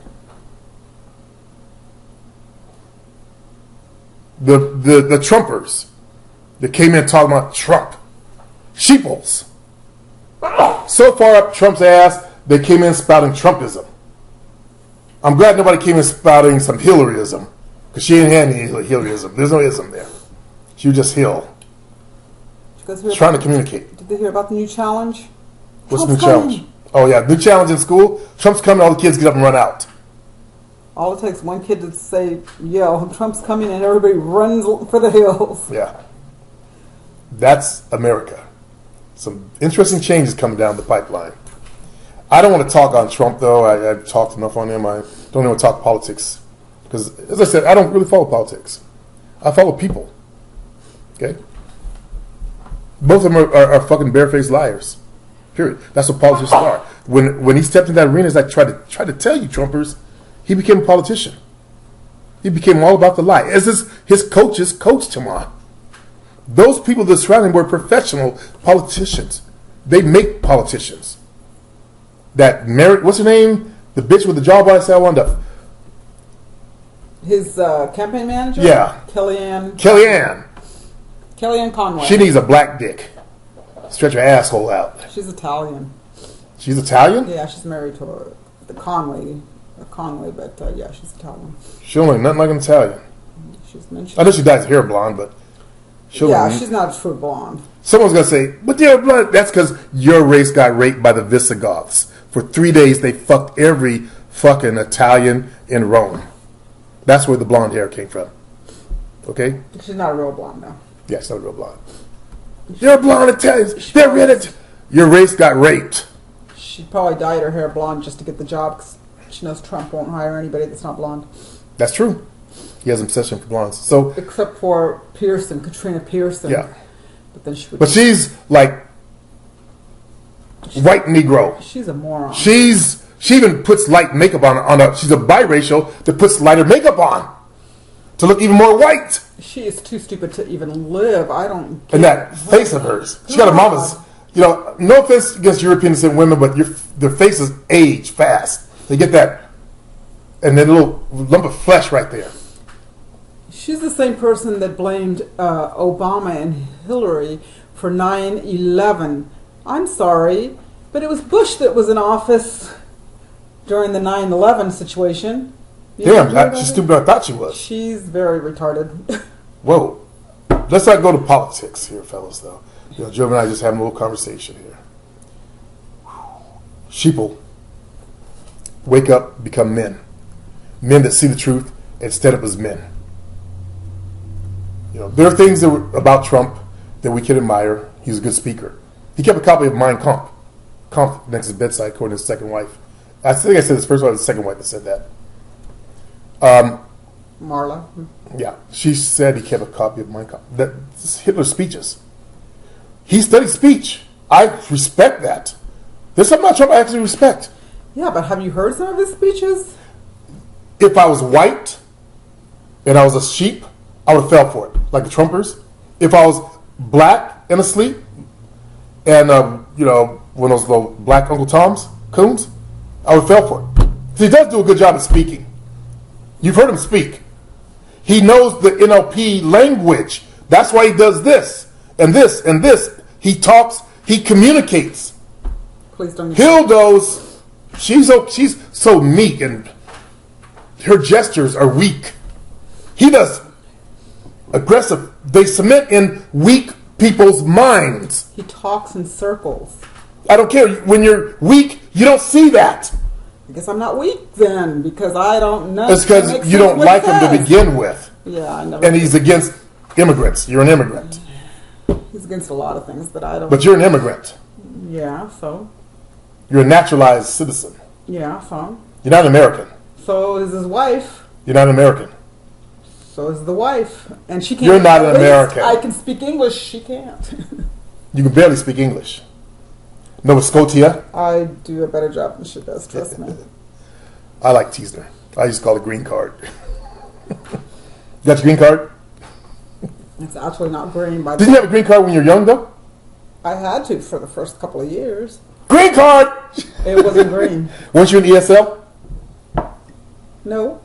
The Trumpers that came in talking about Trump. Sheeples. So far up Trump's ass, they came in spouting Trumpism. I'm glad nobody came in spouting some Hillaryism. Because she ain't had any Hillaryism. There's no ism there. She was just Hill. Trying to communicate.
Did they hear about the new challenge?
What's the new challenge? Oh, yeah. New challenge in school. Trump's coming, all the kids get up and run out.
All it takes one kid to say, yell, Trump's coming, and everybody runs for the hills.
Yeah. That's America. Some interesting changes coming down the pipeline. I don't want to talk on Trump, though. I've talked enough on him. I don't even want to talk politics. Because, as I said, I don't really follow politics. I follow people. Okay? Both of them are fucking barefaced liars. Period. That's what politicians are. When he stepped in that arena, as I tried to tell you, Trumpers, he became a politician. He became all about the lie. As his coaches coached him on. Those people that surrounded him were professional politicians. They make politicians. That what's her name? The bitch with the jawbone I said I wanted to.
His campaign manager?
Yeah.
Kellyanne
Kellyanne
Conway.
She needs a black dick. Stretch her asshole out.
She's Italian.
She's Italian?
Yeah, she's married to the Conway, but yeah, she's Italian.
She don't look nothing like an Italian.
She's mentioned.
I know she dyes her hair blonde, but
she's not a true blonde.
Someone's gonna say, "But you're blonde." That's because your race got raped by the Visigoths. For 3 days, they fucked every fucking Italian in Rome. That's where the blonde hair came from. Okay?
She's not a real blonde, though.
Yeah, she's not a real blonde. You're blonde Italians. They're rid. Your race got raped.
She probably dyed her hair blonde just to get the job because she knows Trump won't hire anybody that's not blonde.
That's true. He has an obsession for blondes. So,
except for Katrina Pearson.
Yeah.
But then she would.
But she's like white Negro.
She's a moron.
She even puts light makeup on. She's a biracial that puts lighter makeup on to look even more white.
She is too stupid to even live. I don't.
And that face of hers. She got a mama's. You know, no offense against Europeans and women, but their faces age fast. They get that, and that little lump of flesh right there.
She's the same person that blamed Obama and Hillary for 9/11. I'm sorry, but it was Bush that was in office during the 9/11 situation.
Damn, she's stupid. I thought she was.
She's very retarded.
Whoa. Let's not go to politics here, fellas, though. You know, Joe and I just having a little conversation here. Sheeple wake up, become men. Men that see the truth and stand up as men. You know, there are things about Trump that we can admire. He's a good speaker. He kept a copy of Mein Kampf next to his bedside, according to his second wife. I think I said his first wife, the second wife that said that.
Marla.
Yeah, she said he kept a copy of Mein Kampf. That's Hitler's speeches. He studied speech. I respect that. There's something about Trump I actually respect.
Yeah, but have you heard some of his speeches?
If I was white and I was a sheep, I would have fell for it, like the Trumpers. If I was black and asleep, and one of those little black Uncle Tom's coons, I would have fell for it. So he does do a good job of speaking. You've heard him speak. He knows the NLP language. That's why he does this and this and this. He talks. He communicates.
Please don't.
Hildo's, she's so meek and her gestures are weak. He does aggressive. They cement in weak people's minds.
He talks in circles.
I don't care. When you're weak, you don't see that.
I guess I'm not weak then, because I don't know.
It's because you don't like him to begin with.
Yeah, I know.
And he's against immigrants. You're an immigrant.
He's against a lot of things that I don't.
But you're an immigrant.
Yeah, so.
You're a naturalized citizen.
Yeah, so.
You're not an American.
So is his wife.
You're not an American.
So is the wife. And she can't.
You're not an American.
I can speak English. She can't.
You can barely speak English. Nova Scotia.
I do a better job than she does, trust me.
I like teasing her. I used to call it green card. You got your green card?
It's actually not green.
Didn't you have a green card when you were young, though?
I had to for the first couple of years.
Green card!
It wasn't green.
Weren't you in ESL?
No.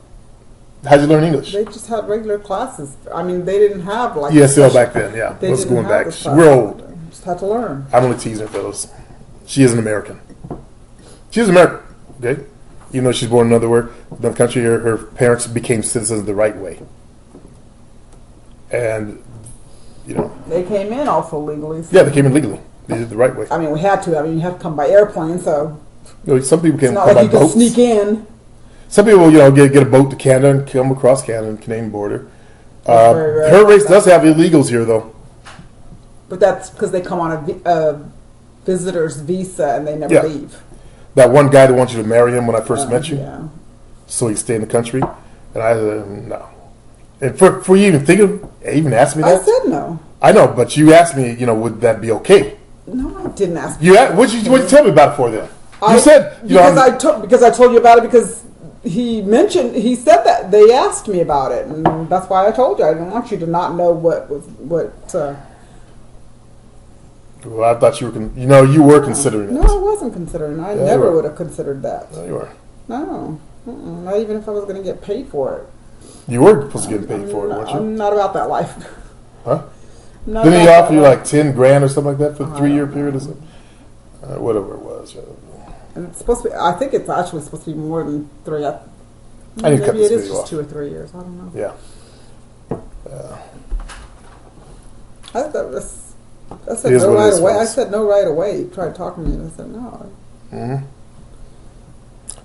How'd you learn English?
They just had regular classes. I mean, they didn't have like
ESL back then, yeah. Let's going back. We're old.
Just had to learn.
I'm only teasing her, fellas. She is an American. She is American, okay? Even though she's born in another country, her parents became citizens the right way. And, you know.
They came in also legally. So.
Yeah, they came in legally. They did it the right way.
I mean, we had to. I mean, you have to come by airplane, so.
You know, some people came
by boats. It's not
like
you can sneak in.
Some people, get a boat to Canada and come across Canada and Canadian border. Her race does have illegals here, though.
But that's because they come on a visitor's visa and they never leave.
That one guy that wanted you to marry him when I first met you, so he stay in the country, and I said no. And for you even asked me that?
I said no.
I know, but you asked me, would that be okay?
No, I didn't ask.
What'd you tell me about it for then? You said
because I told you about it because he said that they asked me about it, and that's why I told you. I didn't want you to not know what.
Well, I thought you were, you were considering it.
No, I wasn't considering it. I never would have considered that.
No, you were.
No, not even if I was going to get paid for it.
You were supposed to get paid for it, weren't you?
I'm not about that life.
Huh?
Not
Didn't he
that
offer you
way.
like 10 grand or something like that for the
I
3-year
don't
period or
know.
something? Whatever it was.
And it's supposed to be. I think it's actually supposed to be more than 3.
I need to cut
Maybe
this
it is
video
just
off.
2 or 3 years. I don't know.
Yeah.
I said
It is
no
what it
right
is,
away. I
folks.
said no right away. He tried talking to me, and I said no.
Mm-hmm.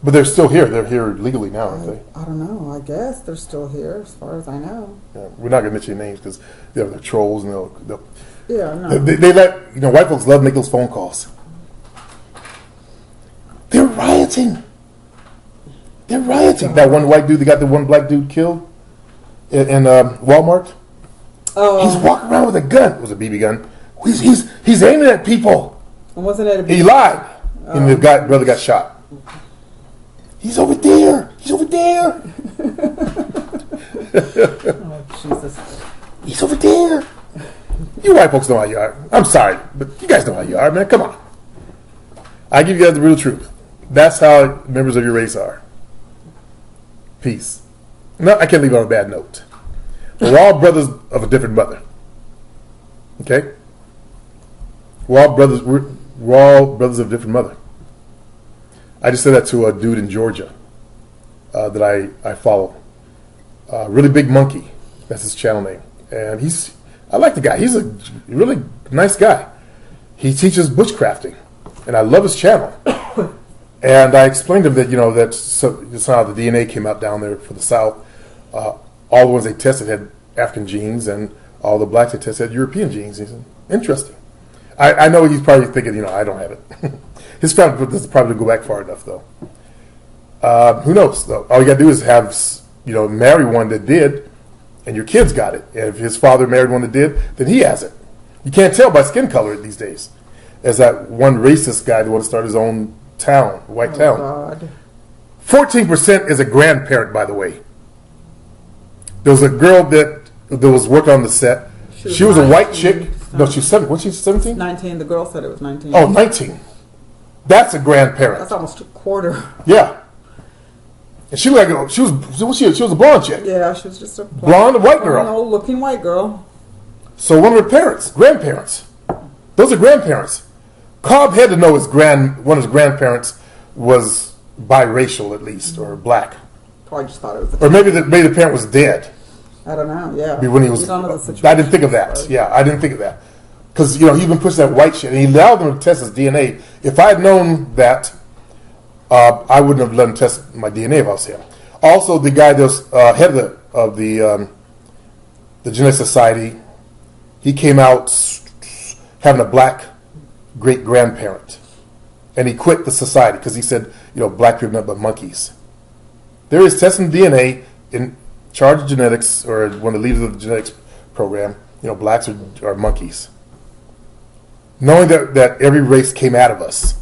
But they're still here. They're here legally now, aren't they?
I don't know. I guess they're still here, as far as I know.
Yeah. We're not going to mention names because they're trolls and they'll
Yeah, no.
they let white folks love make those phone calls. They're rioting. They're rioting. That one white dude that got the one black dude killed in Walmart. He's walking around with a gun. It was a BB gun. He's aiming at people.
And wasn't it a
He lied, and the brother got shot. He's over there. He's over there.
Oh, Jesus.
He's over there. You white folks know how you are. I'm sorry, but you guys know how you are, man. Come on. I give you guys the real truth. That's how members of your race are. Peace. No, I can't leave it on a bad note. We're all brothers of a different mother. Okay? We're all brothers of a different mother. I just said that to a dude in Georgia that I follow. Really Big Monkey. That's his channel name. And I like the guy. He's a really nice guy. He teaches bushcrafting. And I love his channel. And I explained to him that, that's how the DNA came out down there for the South. All the ones they tested had African genes, and all the blacks they tested had European genes. He said, interesting. I know he's probably thinking, I don't have it. His family probably didn't go back far enough, though. Who knows, though? All you got to do is have, marry one that did, and your kids got it. And if his father married one that did, then he has it. You can't tell by skin color these days. As that one racist guy that wanted to start his own town, white town.
God.
14% is a grandparent, by the way. There was a girl that was working on the set. She was a white chick. No, she was 17. Was she 17?
19. The girl said it was 19.
Oh, 19. That's a grandparent.
That's almost a quarter.
Yeah. And she was a blonde chick.
Yeah, she was just a
Blonde white girl.
old-looking white girl.
So one of her parents, grandparents. Those are grandparents. Cobb had to know one of his grandparents was biracial at least, or black.
Probably just thought it was.
Or maybe the parent was dead.
I don't know. Yeah.
When he was,
You don't know the situation.
I didn't think of that.
Right.
Yeah, I didn't think of that. Because, he's been pushing that white shit, and he allowed them to test his DNA. If I had known that, I wouldn't have let him test my DNA if I was him. Also, the guy that was head of the Genetic Society, he came out having a black great-grandparent. And he quit the society because he said, black people are nothing but monkeys. There is testing DNA in charge of genetics, or one of the leaders of the genetics program. Blacks are monkeys. Knowing that every race came out of us.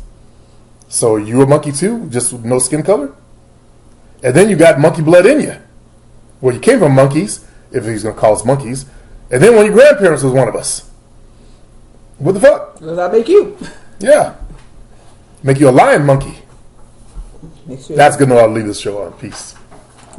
So you a monkey too, just with no skin color? And then you got monkey blood in you. Well, you came from monkeys, if he's going to call us monkeys. And then one of your grandparents was one of us. What the fuck?
Does that make you?
Yeah. Make you a lion monkey.
Makes you.
That's good to know. I'll leave this show on. Peace.